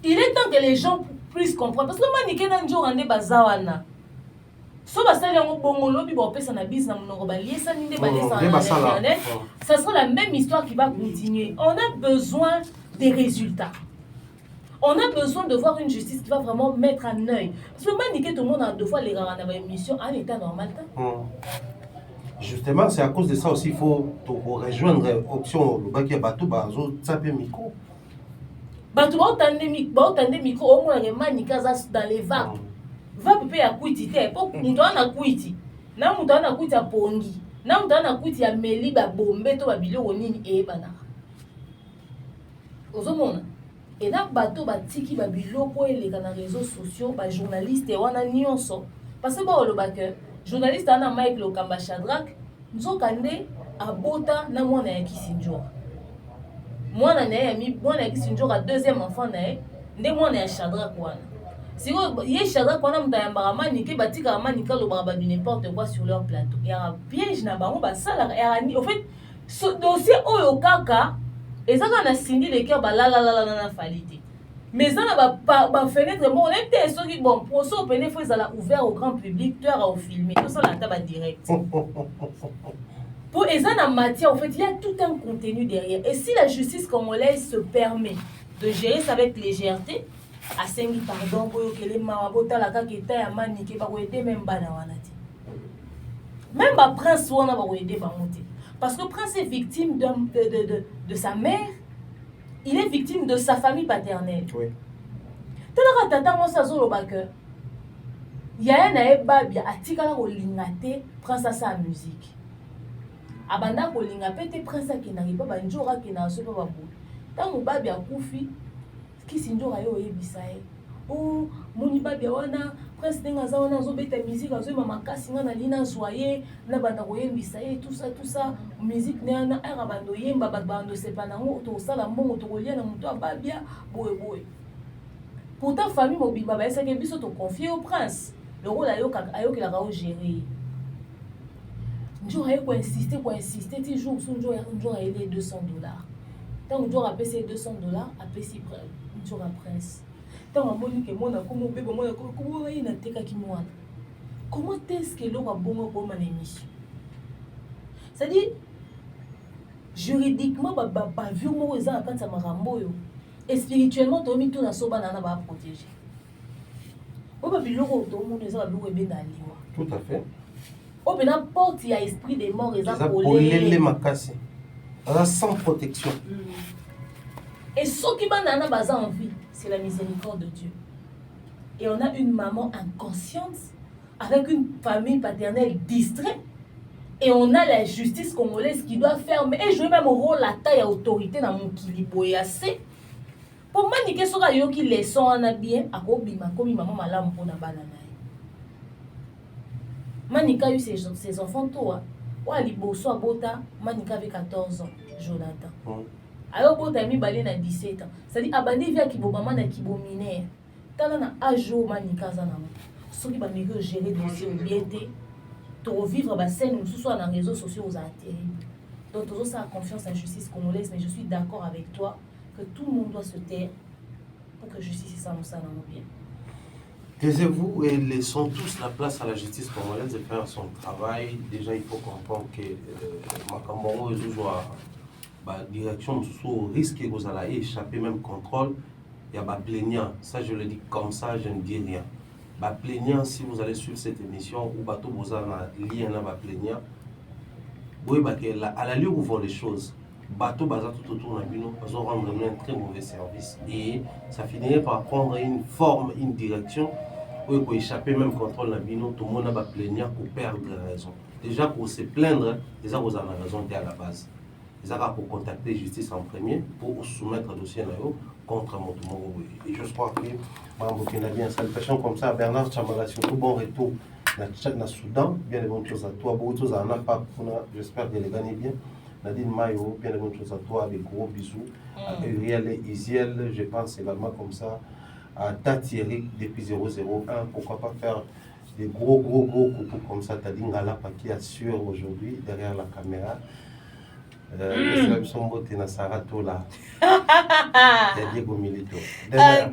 Speaker 1: Il est temps que les gens puissent comprendre. Parce que maniqué dans le jour, on est bazawana. So basali yango bongo lobi ba opesa na business na monoko baliesa ninde baliesa na internet. Ça sera la même histoire qui va continuer. On a besoin des résultats. On a besoin de voir une justice qui va vraiment mettre en œil. Parce que maniqué tout le monde a deux fois les gars dans émission en état normal.
Speaker 2: Justement, c'est à cause de ça aussi il faut rejoindre l'option le bac qui a bateau bazo taper micro.
Speaker 1: Bato ba otande micro au moins les maniquas dans les vagues. Va pepe ya kwiti te po muto ana kwiti na muto ana kwiti ya pongi na muto ana kwiti ya meli ba bombe to ba biloko nini e banaka ozomona et na bato batiki ba biloko eleka na réseaux sociaux ba journaliste wana nyonso parce que ba oloba que journaliste ana Mike Lokamba Shadrack nzokande abota na mwana ya Kisinjora mwana na ya mi mwana ya Kisinjora deuxième enfant na ye nde mwana ya Shadrack wana. Si vous y Shadrack quand on a un qui batika manika le barba du n'importe quoi sur leur plateau. Il y a un piège na bango ba sala en fait ce dossier oyo kaka et ça quand on a signé les cœurs ba la na falité. Mais ça na ba fenêtre bon on était ceux qui bon pour ça open faut ça la ouvert au grand public tu as filmer tout ça la table direct. Pour et ça na matière en fait il y a tout un contenu derrière et si la justice congolaise se permet de gérer ça avec légèreté asengi pardon boyo kele mawabota la kaketa ya manike ba koyede même bana wana ti même ba prince wana ba koyede ba monter parce que prince est victime de sa mère, il est victime de sa famille paternelle. Oui. Tala tata mo sa zolo ba que yaya na e babia atikala ko lingate prince sa musique abanda ko linga pete prince ki na riba ba njora ki na so ba bu tango babia kufi Kisinjora yo yebisaye oh moni babia wana prince denga za wana zo beta musique azo mama kasi nga na lina soye na banda ko yebisaye tout ça musique na era bando yemba bando sepana ngo to sala mbongo to kolia na muto babia boye pourtant famille mobimba ba esa ke biso to confier au prince le rôle ayo ki la ra gérer njora ko insister ti jour son njora il est $200 tant njora payé $200 a payé sur la presse. Tant on moni que moi comme bébé moi comment il na teka ki moi. Comment est-ce que l'on va bon pour ma émission? C'est-à-dire juridiquement ba vu moi ça quand ça marambo yo. Et spirituellement to mi to na soba na ba protéger. Ba biloko to monde ça ba be na liwa.
Speaker 2: Tout à fait.
Speaker 1: O be na porte ya esprit des morts et ça
Speaker 2: pour les makasi. Sans protection.
Speaker 1: Et ce qui m'a en vie, c'est la miséricorde de Dieu. Et on a une maman inconsciente, avec une famille paternelle distraite. Et on a la justice congolaise qui doit faire, et jouer même au rôle la taille à autorité dans mon kiliboyase. Pour moi, ni que ce soit qui les sont en bien, à Kobima, comme maman malam pour na banana. Manika a eu ses enfants, toi. Wali Bosso Bota, Manika avait 14 ans, Jonathan. Alors, Bota mi balé na 17 ans. C'est-à-dire, abandi via Kibomama na Kibomine. Tala na ajo Manika Zanamo. Ce qui va me gérer dossier ou bien pour vivre la scène, nous soit dans les réseaux sociaux aux terrible. Donc, toujours ça a confiance en justice congolaise, mais je suis d'accord avec toi que tout le monde doit se taire pour que justice ça nous bien.
Speaker 2: Taisez-vous et laissons tous la place à la justice congolaise de faire son travail. Déjà, il faut comprendre que Macambongo la direction sous risque que vous allez échapper même contrôle. Il y a des plaignants. Ça, je le dis comme ça, je ne dis rien. plaignant, si vous allez suivre cette émission, ou bateau vous en lien à plaignant, oui, à la lieu où vont les choses, bateau bazar tout autour de nous, ils ont rendu un très mauvais service. Et ça finirait par prendre une forme, une direction, où il faut échapper même contrôle de nous, tout le monde va plaignant pour perdre raison. Déjà pour se plaindre, déjà vous en avez raison dès à la base. Déjà pour contacter la justice en premier, pour soumettre un dossier contre Motomo. Et je crois que Mambo Kenadi, une salutation comme ça, Bernard Chamala, surtout bon retour dans le Soudan, bien de bonnes choses à toi, beaucoup de choses à Napa, j'espère que les gagnez bien. Nadine Mayo, bien de bonnes choses à toi, avec gros bisous. À Uriel et Isiel, je pense également comme ça. À Tatieri depuis 001, pourquoi pas faire des gros coucou comme ça, t'as dit Ngalapa qui assure aujourd'hui derrière la caméra. En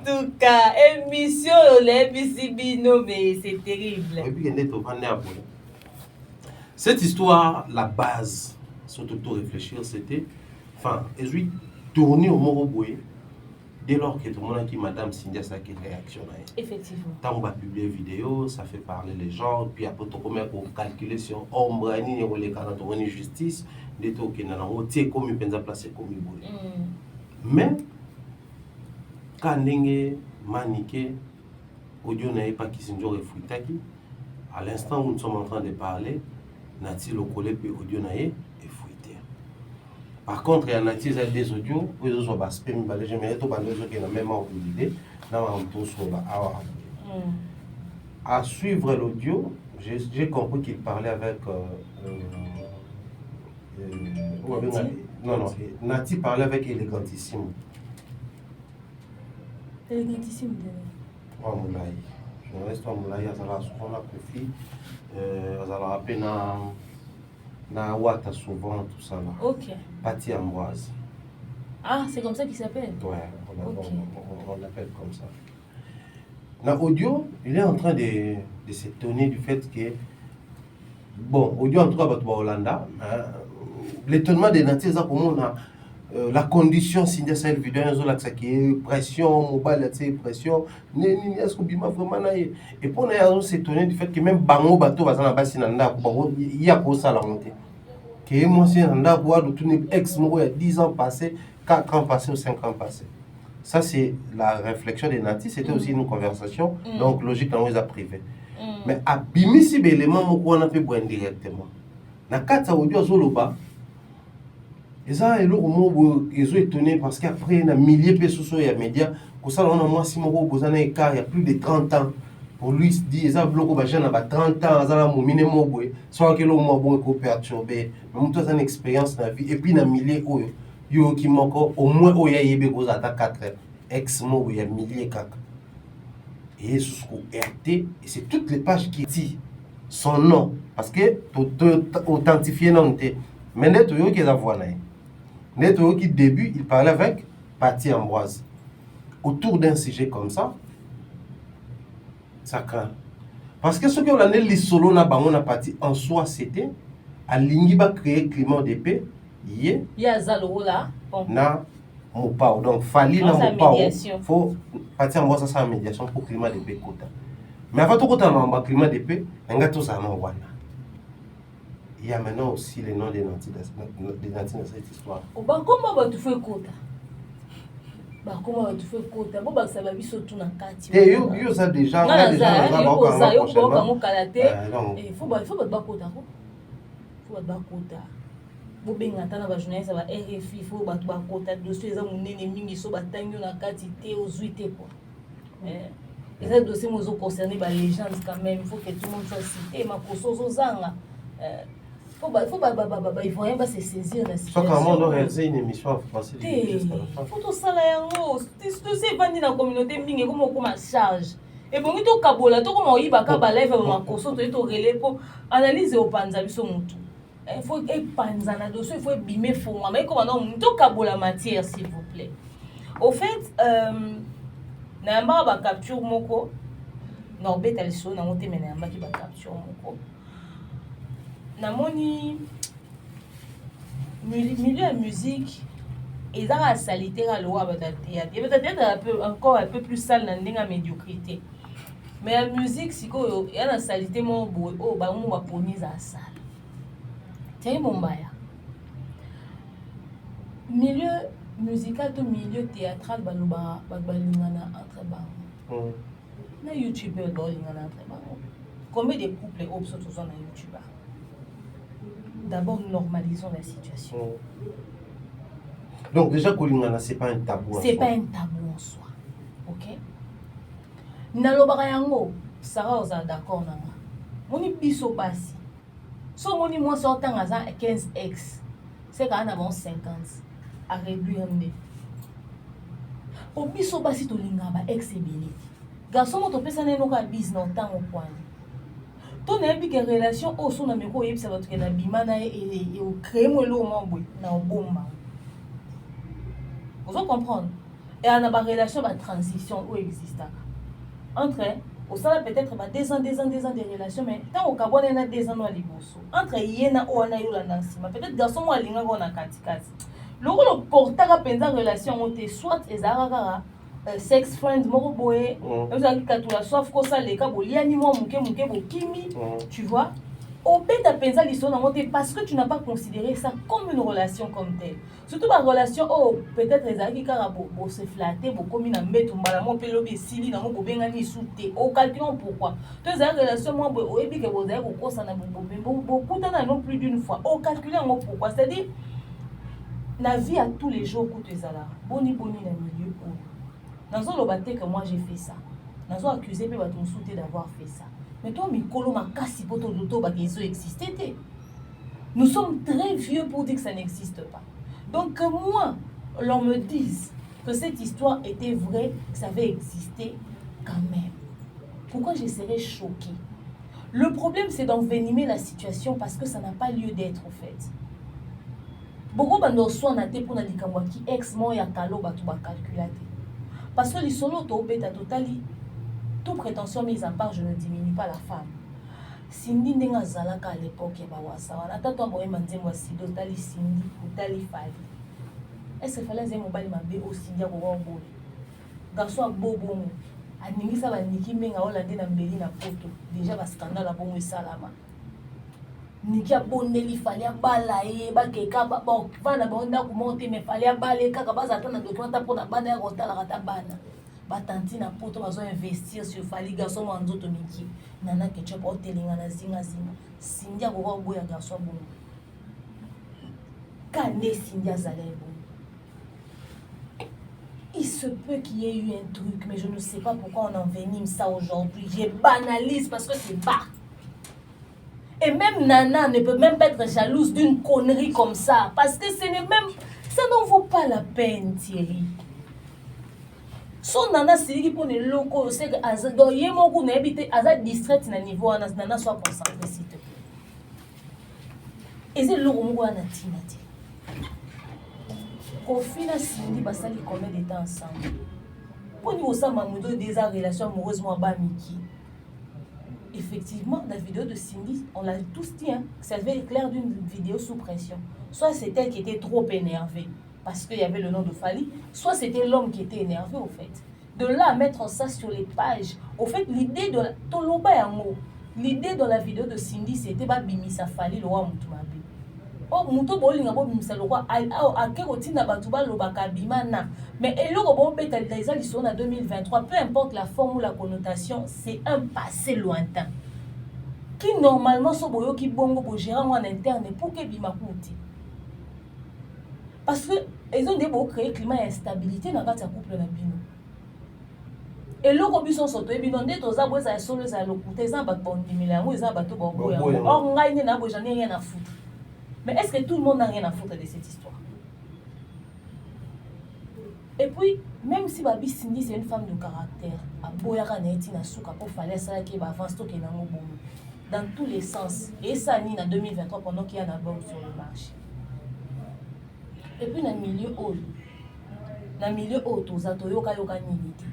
Speaker 1: tout cas, émission les Bisibino, mais c'est terrible.
Speaker 2: Cette histoire, la base, surtout tout réfléchir, c'était, enfin, et tourner au Moroboé. Dès lors que tout le monde a dit Madame Cynthia Saki réaction.
Speaker 1: Effectivement.
Speaker 2: Tant qu'on va publier une vidéo, ça fait parler les gens, puis après on commence à calculer sur ombre, ni les canaux de justice, des trucs qui n'ont pas été comme ils pensent placer comme ils voulaient. Mais quand on maniqué, audio n'a pas qui s'est refouillé, à l'instant où nous sommes en train de parler, Nati le collé puis audio n'a est fouillé. Par contre, il y a des audios, où ils ont spam, j'aimerais tout parler qui n'ont même pas oublié, à suivre l'audio, j'ai compris qu'il parlait avec Nati parlait avec Elegantissimo.
Speaker 1: Elegantissimo.
Speaker 2: Moulay. Journaliste Moulay, on a profit, on a rappelé na Ouata souvent, tout ça là.
Speaker 1: Ok.
Speaker 2: Patti Ambroise.
Speaker 1: Ah, c'est comme ça qu'il s'appelle?
Speaker 2: Ouais, on l'appelle comme ça. Dans audio, il est en train de s'étonner du fait que, bon, audio en tout cas, Hollanda, l'étonnement des Nati, c'est pour moi, la condition, si il y a une vidéo, pression, mobile, pression, est-ce que bima vraiment et pour nous s'étonner du fait que même bango bateau va s'en passer dans la il y a pour ça la montée que moi c'est dans la boîte de tout ex moi il y a 10 ans passés, 4 ans passés ou 5 ans passés. Ça c'est la réflexion des Nati, c'était aussi une conversation donc logique dans les a privé. Mais à bimisi élément on a fait bon directement na kata audio zoloba. Et ça, ils ont étonné parce qu'après, il y a milliers de personnes et médias. Pour ça, on a moi, si mon il y a plus de 30 ans. Pour lui, il se dit, il y a 30 ans, il y a minimum, soit que l'on m'a perturbé. Mais moi, j'ai une expérience dans la vie. Et puis, il y a milliers qui m'ont au moins, il y a 4 ex-mots, il y a milliers de caca. Et ce RT, et c'est toutes les pages qui disent son nom. Parce que, pour authentifier, non, mais net, il y a des voix. Netto qui début, il parlait avec Patti Ambroise. Autour d'un sujet comme ça, ça craint. Parce que ce qu'on a dit, les solos na parti en soi, c'était à l'Ingiba créer climat de paix. Il
Speaker 1: y a Zalo là.
Speaker 2: Na Mopao. Donc, Fali na Mopao. Faut Patti Ambroise, ça c'est une médiation pour climat de paix. Mais avant tout, quand on a un climat de paix, on a tout ça. Il y a maintenant aussi les noms des Nati dans cette histoire.
Speaker 1: Comment tu fais quota? Comment tu fais quota? Bon, ça va vite surtout dans le quartier.
Speaker 2: Et yo ça déjà.
Speaker 1: Il faut battre quota. Il faut battre quota. Bo benga tana ba journaliste ba RFI faut battre quota dossier za munene mingi so batangi na kati te ozuite quoi. Et ça dossier mozo concerné ba légende quand même, il faut que tout le monde soit cité ma kosozo zanga. Faut ils vont rien se saisir la situation.
Speaker 2: Soit comment on doit réaliser une émission en français.
Speaker 1: Faut tout ça là yango. Tu sais vandi na communauté mingi comme on charge. Et bon to kabola to comme oyiba ka ba live ma koso to relais pour analyser au panza biso mutu. Il faut panza na dossier, il faut bimer fonga mais comment non to kabola matière s'il vous plaît. Au fait na mba ba capture moko Norbert Aliso na monté mais na mba ki ba capture moko. Namoni milieu de musique et dans la salité à l'eau à théâtre encore un peu plus sale dans la médiocrité Mais la musique, si il y a une salité, mon beau, oh, bah, on va ponier à la salle. C'est mon bail. Milieu musical, tout milieu théâtral, bah, balingana entre bas. Na YouTube, balingana entre bas. Combien de couples et obs sont na YouTube? D'abord, normalisons la situation.
Speaker 2: Donc, déjà, Kolingana, ce n'est pas un tabou.
Speaker 1: C'est pas un tabou en soi. Ok? Nalobaka yango, Sarah oza d'accord nanga. Moni biso basi. So moni moi sortant à 15x. C'est quand on a bon 50. À réduire ne. O biso basi to linga ba ex ebele. Garçon mo to pesa na no ka business temps au point. To na bi ke relation o so na me ko yebisa ba to ke na bima na e o créer mo lo mo boy na o bomba. Vous comprenez? Et on a une relation de transition où existe. Entre, au sein peut-être 2 ans de relation, mais tant au Gabon, il y a 2 ans de liboso. Entre, il y a un peut-être garçon, moi, il y a un katikati. Le portage à penser relation, on te soit ezara sex friend, moro boy, vous avez dit la soif, ça, les cas, il y a ni moi, kimi, tu vois. Au bête à penser l'histoire parce que tu n'as pas considéré ça comme une relation comme telle. Surtout ma relation, oh, peut-être les amis qui ont se flatter, beaucoup mis dans mettre mon pélobi, sili, dans mon bengani souté, au calculons pourquoi. Deux relations, moi, au ébi que vous avez beaucoup, ça n'a beaucoup d'années, non plus d'une fois. Au calculer pourquoi. C'est-à-dire, la vie à tous les jours, coûte les alarmes. Boni, dans le milieu. Dans le bâté que moi j'ai fait ça. Dans le accusé, peut me souhaiter d'avoir fait ça. Mais toi, Mikolo, ma casse, poto, l'auto, bah, qu'ils ont existé. Nous sommes très vieux pour dire que ça n'existe pas. Donc, que moi, l'on me dise que cette histoire était vraie, que ça avait existé quand même. Pourquoi je serais choquée? Le problème, c'est d'envenimer la situation parce que ça n'a pas lieu d'être, en fait. Beaucoup de soins n'ont été pour la qui ex-moi et à calo, bah, tout va calculer. Parce que les solos, tu as totali. Toute prétention mise à part, je ne diminue pas la femme. Cindy Nenga Zalaka à l'époque, il y a Wasawa. Attends, moi, je me moi, si d'autres Cindy ou Tali Fali. Est-ce qu'il fallait que je me au Cindy à Bobo? Garçon à Bobo. A Ningisa va Niki Menga Hollande na Mbeli na Poto. Déjà, le scandale à Bongo et Salama. Niki a Bondeli, fallait à Balaye, Bakeka, bon, Vana Bonda, monter, mais fallait à Balaye, Kakabazatan, de toi, pour la banne, Rota, la Ratabana. Batanti na poto bazo investir sur fali garçon manzo to miki nana ketchup hotelinga na zinga sindia ko boya garçon bon kane sindia zale bon. Il se peut qu'il y ait eu un truc mais je ne sais pas pourquoi on envenime ça aujourd'hui. Je banalise parce que c'est bas. Et même Nana ne peut même pas être jalouse d'une connerie comme ça parce que ça n'en vaut pas la peine, Thierry. Son nana siri pour les locaux, c'est que Azado Yemoku n'habite Azad distrait na niveau nana soit concentré s'il te plaît. Et c'est le Romo Anatina. Au final, Cindy Basali combien de temps ensemble? Pour nous, ça m'a montré des relations amoureuses, moi, Miki. Effectivement, la vidéo de Cindy, on l'a tous dit, hein, ça avait l'air d'une vidéo sous pression. Soit c'est elle qui était trop énervée. Parce qu'il y avait le nom de Fali, soit c'était l'homme qui était énervé au fait. De là à mettre ça sur les pages, au fait, l'idée de l'idée de la vidéo de Cindy, c'était pas Bimisa Fali, le roi Moutumabe. Oh, Moutou Bolinga Bimisa le roi, à Kerotina Batouba Lobaka Bimana. Mais Elo Bon Betaliza, ils sont en 2023, peu importe la forme ou la connotation, c'est un passé lointain. Qui normalement, sont boyo qui bongo pour gérer en interne pour que Bimakouti. Parce qu'ils ont des beaux créer climat et instabilité dans le couple de bino. Et le robus sont sortis, et bien, on a besoin de solo, ça a l'occulté, ça a bon diminuer, ils ont bateau bon boy. Or, on a rien à foutre. Mais est-ce que tout le monde n'a rien à foutre de cette histoire? Et puis, même si Babi Cindy c'est une femme de caractère, à Boyara Neti na souka pour fallait ça qui va avancer qui n'a bon dans tous les sens. Et ça ni en 2023 pendant qu'il y a un album sur le marché. Et puis dans le milieu haut, tous les yoka nilité.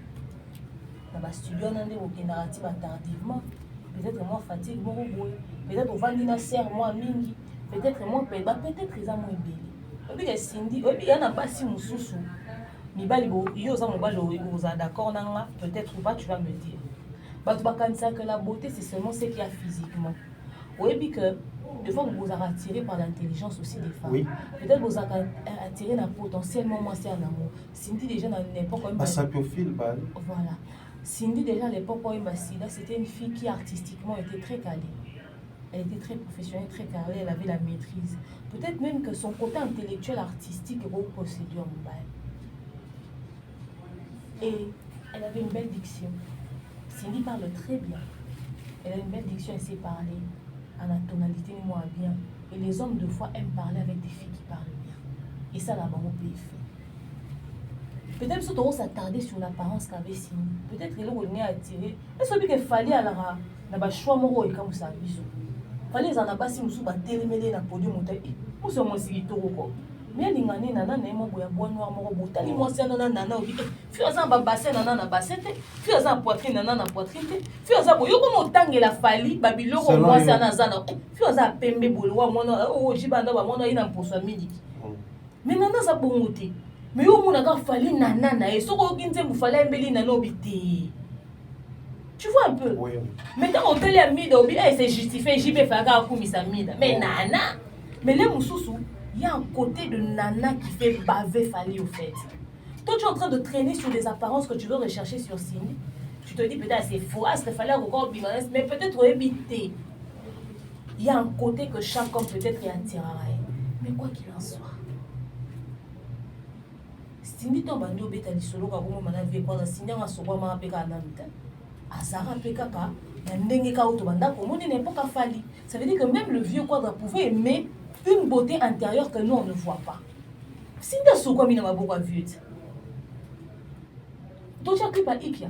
Speaker 1: Dans le studio, on a des narratifs tardivement. Peut-être moi fatigue, peut-être on va dire serre moi mingi, peut-être moi peut-être ils ont moins belé. Et puis Cindy, et puis il y en a pas si moussou. Mibali yo za mobali oza d'accord nanga, peut-être ou pas tu vas me dire. bato bakanisa que la beauté c'est seulement ce qu'il y a physiquement. Oui, puis que des fois vous êtes attiré par l'intelligence aussi des femmes.
Speaker 2: Oui.
Speaker 1: Peut-être vous êtes attiré potentiellement moi c'est un amour. Cindy déjà dans l'époque où voilà. Cindy déjà à l'époque où c'était une fille qui artistiquement était très calée. Elle était très professionnelle, très calée, elle avait la maîtrise. Peut-être même que son côté intellectuel artistique est possédé en mobile. Et elle avait une belle diction. Cindy parle très bien. Elle a une belle diction, elle sait parler à la tonalité moins bien. Et les hommes, de fois, aiment parler avec des filles qui parlent bien. Et ça, là-bas, on peut faire. Peut-être que on s'attarder sur l'apparence qu'avait Cindy. Peut-être qu'elle est attirée. Est-ce qu'il fallait à la choix moro et comme ça, bisous. Fallait que na basi musu ba télémélé na podium monter. Musu mo sikitoro ko. Mais lingane nana na mo boya bois noir moko botali mo sia nana nana obi. Fioza ba bassin nana na bassin te. Fioza poitrine nana na poitrine te. Fioza boyo ko mo tangela fali ba biloko mo sia na zana. Fioza pembe bolwa mona o jibanda ba mona ina mposo midi. Mais nana za bongote. Mais yo mona ka fali nana na e soko kinze mu fali mbeli nana obi te. Tu vois un peu?
Speaker 2: Oui.
Speaker 1: Maintenant, on te l'a mis d'obi, c'est justifié, j'y vais faire un coup, mais nana. Mais les moussous, il y a un côté de nana qui fait baver Fali au fait. Toi, tu es en train de traîner sur des apparences que tu veux rechercher sur Cindy. Tu te dis peut-être c'est faux, il fallait encore bimanès, mais peut-être éviter. Il y a un côté que chaque homme peut-être est attiré. Mais quoi qu'il en soit, Cindy tombe à nous, bêta, solo, comme on a vu, quand Cindy a sauvé ma péka à l'amita. Azara pekaka na ndenge ka auto banda komoni n'importe quoi fali. Ça veut dire que même le vieux quadra pouvait aimer une beauté intérieure que nous on ne voit pas. Si nda soko mina maboko vieux. Donc tu as clip à ikia.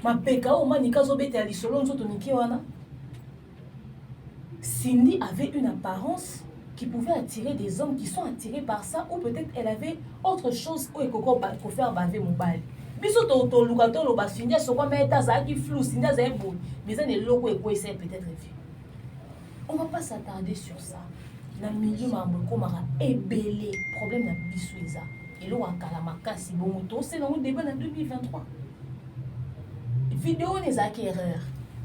Speaker 1: Ma peka o manika zo bete ali solo nzoto niki wana. Cindy avait une apparence qui pouvait attirer des hommes qui sont attirés par ça ou peut-être elle avait autre chose où ekoko pour faire baver mon bal. Biso to lukato lo basindia soko meta za ki flou sindia za ebo mais ça ne loko eko essaie peut-être vu. On va pas s'attarder sur ça. Na milieu mambo ko mara ebelé problème na biso eza. Elo akala makasi bon to c'est dans le débat en 2023. Vidéo les acquéreurs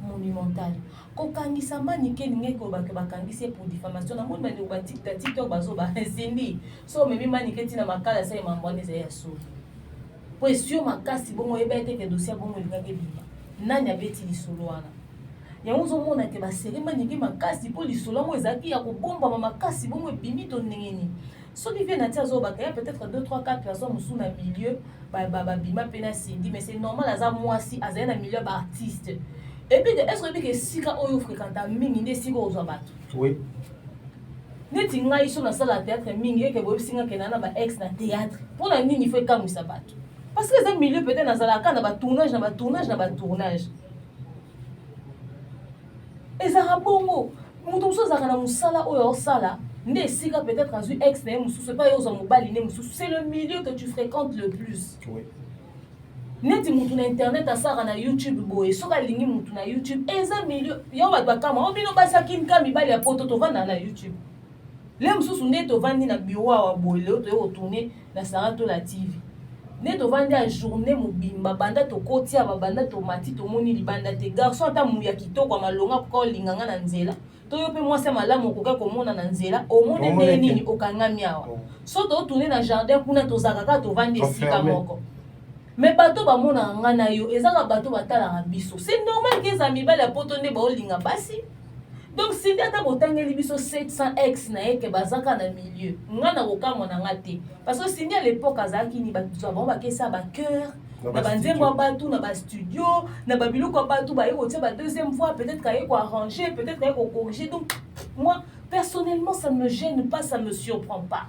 Speaker 1: monumentale. Kokangisa manike ninge ko bakangisi pour diffamation na monde bani ba TikTok bazo ba Cindy. So memi manike tina makala sa mambone za yaso. Pour sûr makasi bongo ebete ke dossier bongo likake bima nani abeti lisolo wana yango zo mona ke ba série maniki makasi po lisolo mo ezaki ya kobomba makasi bongo ebimi to ndengeni so qui vient natia zo bakaya peut-être 2 3 4 personnes sous na milieu ba bima pena Cindy mais c'est normal aza mwasi aza na milieu ba artiste et puis est-ce que sika oyo fréquenta mingi nde sika ozo bato
Speaker 2: oui
Speaker 1: neti ngai so na sala théâtre mingi ke bo singa ke na ba ex na théâtre pour la nini faut kamwisa bato. Parce que c'est un milieu peut-être dans la canne, tournage. Et ça a bon mot. Sala, peut-être ex, c'est le milieu que tu fréquentes le plus.
Speaker 2: Oui.
Speaker 1: Neti mutu na internet asara na YouTube boy, soka lingi mutu na YouTube. Et ça milieu, yo ba kama, obino basa kinka mibali ya poto to vanda na YouTube. Les mususu nde to vandi na bureau wa boy, le to retourner na Sarato la TV. Ne to vandi a journée mobimba banda to kotia banda to mati to moni libanda te garçon ata muya kitoko malonga ko linganga na nzela to yo pe mwasi malamu koka komona na nzela o mone ne nini okanga miawa so to tourner na jardin kuna to zakaka to vandi esika moko mais bato ba mona ngana yo ezaka bato batala biso c'est normal que za mibale ya poto nde ba olinga basi. Donc si data botangeli biso 700x na eke bazaka na milieu ngana kokamo na ngate parce que si à l'époque azaki ni bato ba ba kesa ba cœur na banzembo bato na ba studio na ba biloko bato ba yeko tia ba deuxième fois peut-être kaye ko arranger peut-être kaye ko corriger. Donc moi personnellement ça ne me gêne pas, ça me surprend pas.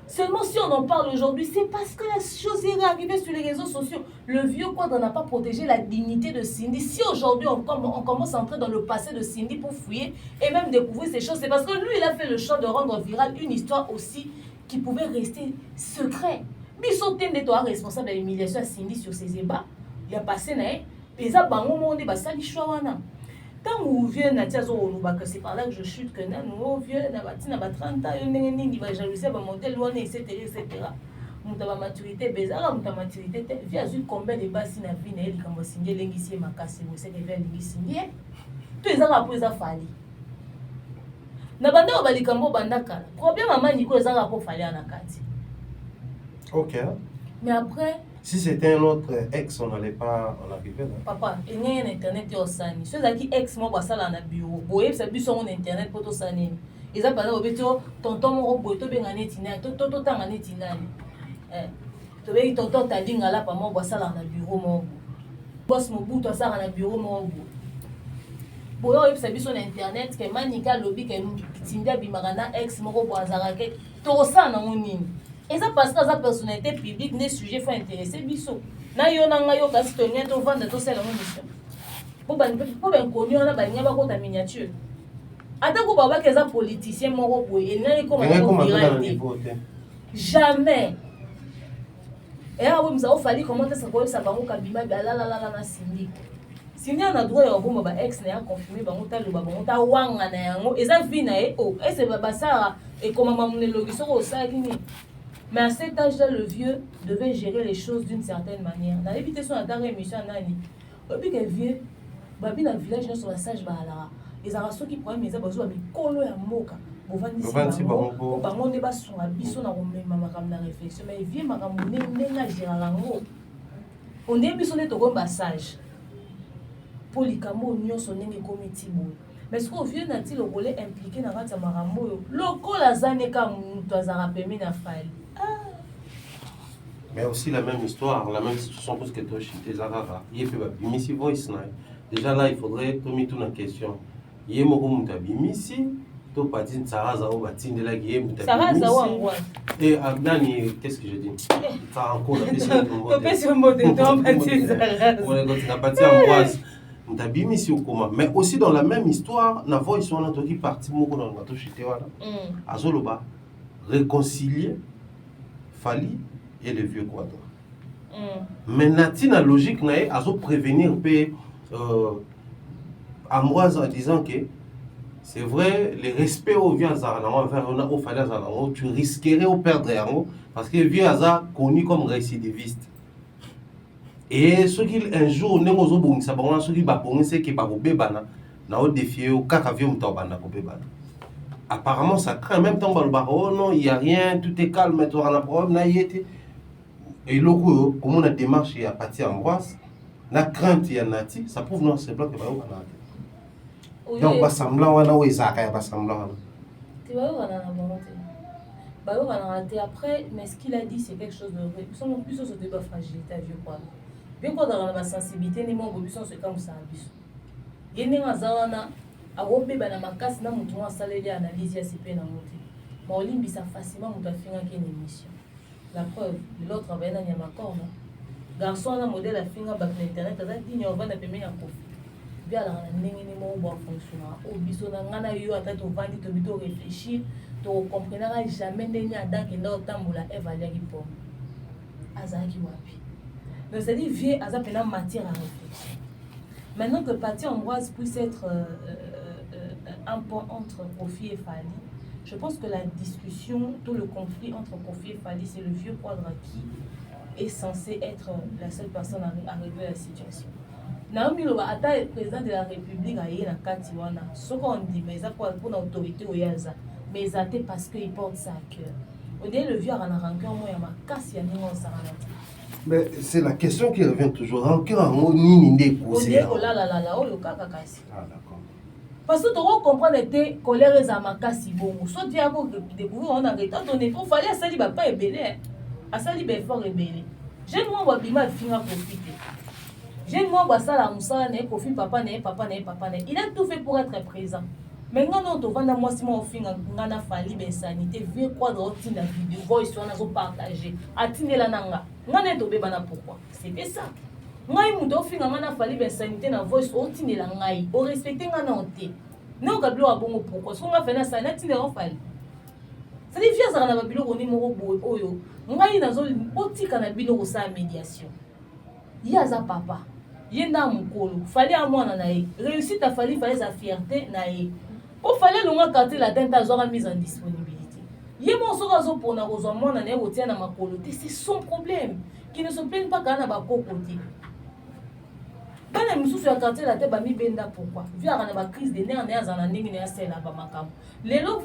Speaker 1: Seulement si on en parle aujourd'hui, c'est parce que la chose est arrivée sur les réseaux sociaux. Le vieux quadre n'a pas protégé la dignité de Cindy. Si aujourd'hui on commence à entrer dans le passé de Cindy pour fouiller et même découvrir ces choses, c'est parce que lui il a fait le choix de rendre virale une histoire aussi qui pouvait rester secret. Bissotin de toi responsable de l'humiliation à Cindy sur ses ébats. Il a passé naé, et ça bango monde basali chouana. Tant où vient Natia Zoroba, que c'est par là que je chute, que nous vieux, n'a 30 ans, il va jalouser, va monter loin, etc. muta ba maturité bezala muta maturité te vie azui combien de basi na vie na eli kambo singe lengisi e makasi bo c'est que vie lengisi ndie to ezaka po eza fali na banda ba likambo banda kala problème amani ko ezaka po fali na kati.
Speaker 2: OK.
Speaker 1: Mais après
Speaker 2: si c'était un autre ex on n'allait pas en arriver là.
Speaker 1: Papa il y a un internet yo sani ceux qui ex mo ba sala na bureau boye ça biso on internet poto sani eza bana obeto tonton mo boye to benga neti na to tanga neti nani to be tonton talinga la pa mo ba sala na bureau mo boss mo buto sala na bureau mo boye oyo ça biso na internet ke manika lobby ke tinda bimaka na ex mo ko boazaka ke to sana ngonini eza parce que sa personnalité publique ne sujet faut intéresser biso na yo na ngayo kasi to ngento to vendre to sala mo mission po ben connu on a ba ngaba ko ta miniature ata ko baba ke za politicien moko boye na ko ma jamais et ah oui mza ofali comment ça ko sa bango kabima ba la na sindi sindi na droit ya bomba ba ex na ya confirmer bango ta lo bango ta wanga na yango eza vie na e o ese baba sara et comment mamunelogi so ko sa kini. Mais à cet âge-là, le vieux devait gérer les choses d'une certaine manière. Dans l'évité son attendre émission nani. Et puis que vieux, babi dans le village, sur la sage balara. Les arasso qui prennent mes abazou à mikolo ya moka. Bovandi bango. Bango ne ba son abisso na romé mama kam na réflexion. Mais vieux makambo nenga gérer lango. On est biso ne to ko sage. Pour likambo nyonso nenge komiti boy. Mais ce qu'on vieux nati le rôle impliqué dans kati makambo yo. Lokola zane ka mutu azara pemi na fali.
Speaker 2: Mais aussi la même histoire, la même situation pour ce que tu as cité Zarara. Il peut bimisi voice na. Déjà là, il faudrait te mettre une question. Il y a moko muta bimisi, to patine Saraza ou batine de la guillem muta bimisi.
Speaker 1: Saraza ou
Speaker 2: et Abnani, qu'est-ce que je dis? Ça encore la question de
Speaker 1: mon question de ton patine Saraza.
Speaker 2: Ouais, quand tu as patine Ambroise, muta bimisi ou comment. Mais aussi dans la même histoire, na voice on a toki parti moko dans le chité wala. Azoloba réconcilier Fali et le vieux quadre. Mais Natina logique nae azo prévenir Ambroise en disant que c'est vrai le respect au vieux Azarana envers au Fali Azarana tu risquerais de perdre parce que le vieux Azar connu comme récidiviste. Et ce qu'il un jour n'engozo bongisa bango ce qui ba bongisa que ba bebana na o défier au kaka vieux mutobana ko bebana. Apparemment ça craint en même temps oh non il y a rien tout est calme mais tu as un problème na yete. Et logo comme on a démarche à partir Ambroise la crainte y a nati ça prouve non c'est bloc que ba yo donc ba semblant wana o ezaka ya ba semblant wana
Speaker 1: tu vas voir na volonté ba yo na raté après mais ce qu'il a dit c'est quelque chose de vrai son plus sur débat fragilité vieux quoi bien quoi dans la sensibilité ni mon bobison c'est comme ça biso yene ngazana awobeba na makasi na mutu asaleli analyse ya CP na moté ma olimbisa facilement mutu afinga ki une émission. La preuve, l'autre travaille dans Yamakona. Garçon a un modèle à finir avec l'internet, à dit on va n'a pas mis en profit. Bien là, on a n'engagé mon bon fonctionnaire. Au biso n'a pas eu à tête au ventre, tu dois réfléchir, tu comprendras jamais n'engagé à dans qu'il a autant moula évaluer qui pomme. Azaki wapi. Donc c'est dit vieux azap une matière à réflexion. Maintenant que partie Ambroise puisse être un pont entre Kofi et Fali. Je pense que la discussion, tout le conflit entre Kofi et Fali, c'est le vieux quadre qui est censé être la seule personne à régler la situation. Naomi Loba, ata président de la République a eu la Katiwana. Ce qu'on dit, mais ça pour l'autorité au Yaza, mais ça c'est parce qu'il porte ça à cœur. On dit le vieux a un rancœur, moi, il y a ma casse, il y a un saranati.
Speaker 2: Mais c'est la question qui revient toujours. Rancœur, on ni ni posé.
Speaker 1: On dit, oh là là là là, oh le kakakasi.
Speaker 2: Ah d'accord.
Speaker 1: Parce que tu comprends que colère est à ma casse bon. Soit tu as découvert on a arrêté ton effort, fallait à sali ba pas ébélé. À sali ba fort ébélé. Jeune moi ba bima finga profiter. Jeune moi ba sala musala ne profite papa ne papa ne papa ne. Il a tout fait pour être présent. Maintenant non to vanda moi si moi finga ngana fali ben sanité vie quoi dans la vidéo voice on a zo partager. Atinela nanga. Ngana to be bana pourquoi? C'était ça. Ngai muto finga ngana fali ben sanité na voice otinela ngai o respecter ngana onté non kablo abongo pourquoi so nga fena sana tinela fali ça dit via ça na babilo oni moko boy oyo ngai nazo otika na bino ko sa médiation yaza papa yenda mukolo fali a mwana na ye réussite a fali sa fierté na ye o fallait longa quartier la tente azora mise en disponibilité Yémo sokazo pour na kozwa mwana na yotia na makolo te, c'est son problème. Qui ne se plaigne pas quand na ba kokoti. Bana misusu ya quartier la te ba mi benda pourquoi? Vu à na crise de nerfs na za na ndingi na sela ba makam. Lelo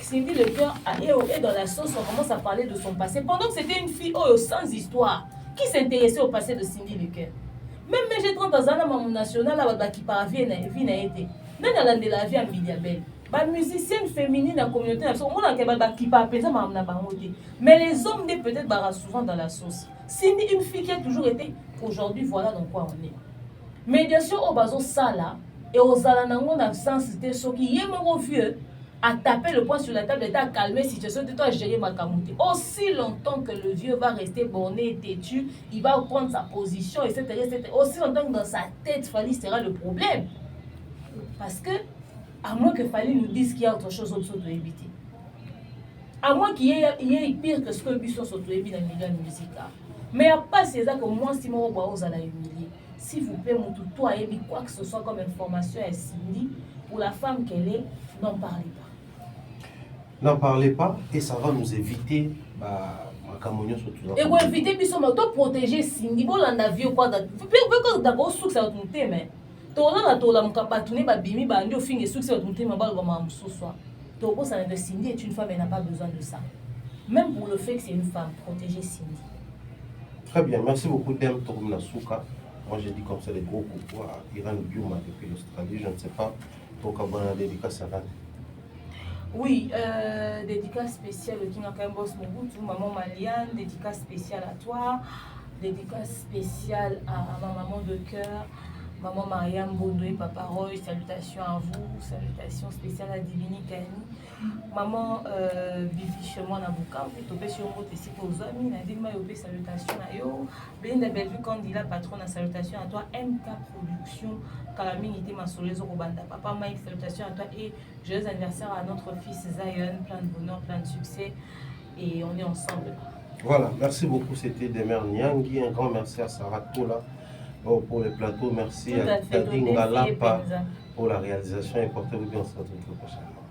Speaker 1: Cindy Le Cœur est dans la sauce, on commence à parler de son passé pendant que c'était une fille sans histoire. Qui s'intéressait au passé de Cindy Le Cœur? Même j'ai 30 ans na maman national là qui par vie na été. Dans la de la vie en Bidiabel. Ba musicienne féminine dans la communauté on a qui pas penser maman na bango te. Mais les hommes ne peut-être barrent souvent dans la sauce. Cindy une fille qui a toujours été, aujourd'hui voilà dans quoi on est. Médiation au bazo sala et aux alanango dans sens de ce qui est mon vieux à taper le poing sur la table et à calmer si tu sais de toi gérer ma camoufle. Aussi longtemps que le vieux va rester borné et têtu, il va prendre sa position, etc. Aussi longtemps que dans sa tête, Fally sera le problème. Parce que, à moins que Fally nous dise qu'il y a autre chose au-dessous de éviter. À moins qu'il y ait pire que ce que le buisson s'auto-évite dans le milieu musical. Mais à part c'est ça que moi, si mon roi aux humilier. S'il vous plaît, mon toutou a émis quoi que ce soit comme information à Cindy, pour la femme qu'elle est, n'en parlez pas.
Speaker 2: N'en parlez pas et ça va nous éviter ma camonio surtout.
Speaker 1: Et vous évitez puis ça m'a protéger Cindy, bon la vie quoi d'accord sous ça votre mais tola tola mukapatune ba bimi ba ndio finge sous ça votre mais ba ba msoso. Donc ça de Cindy est une femme, elle n'a pas besoin de ça. Même pour le fait que c'est une femme, protéger Cindy.
Speaker 2: Très bien, merci beaucoup Dem Tokumnasuka. Moi j'ai dit comme ça les gros coucou à Iran Bioma depuis l'Australie, je ne sais pas pour qu'on ait dédicace à l'année.
Speaker 1: Oui, dédicace spéciale au King Akambos Mobutu, maman Maliane, dédicace spéciale à toi, dédicace spéciale à ma maman de cœur, maman Mariam Bondo et Papa Roy, salutations à vous, salutations spéciales à Divini Kani, maman Bibi Chemon Nabuka, Topé Chemon Tessiko Zami, Nadine Mayopé, salutations à yo, Belinda Bellevue Candila, patronne, salutations à toi, MK Production, Kalamine était ma solezo Robanda, Papa Mike, salutations à toi et joyeux anniversaire à notre fils Zion, plein de bonheur, plein de succès et on est ensemble.
Speaker 2: Voilà, merci beaucoup, c'était Demer Nyangi, un grand merci à Sarah Tola pour le plateau, merci à Tadinga Lapa pour la réalisation et portez-vous bien, on se retrouve prochainement.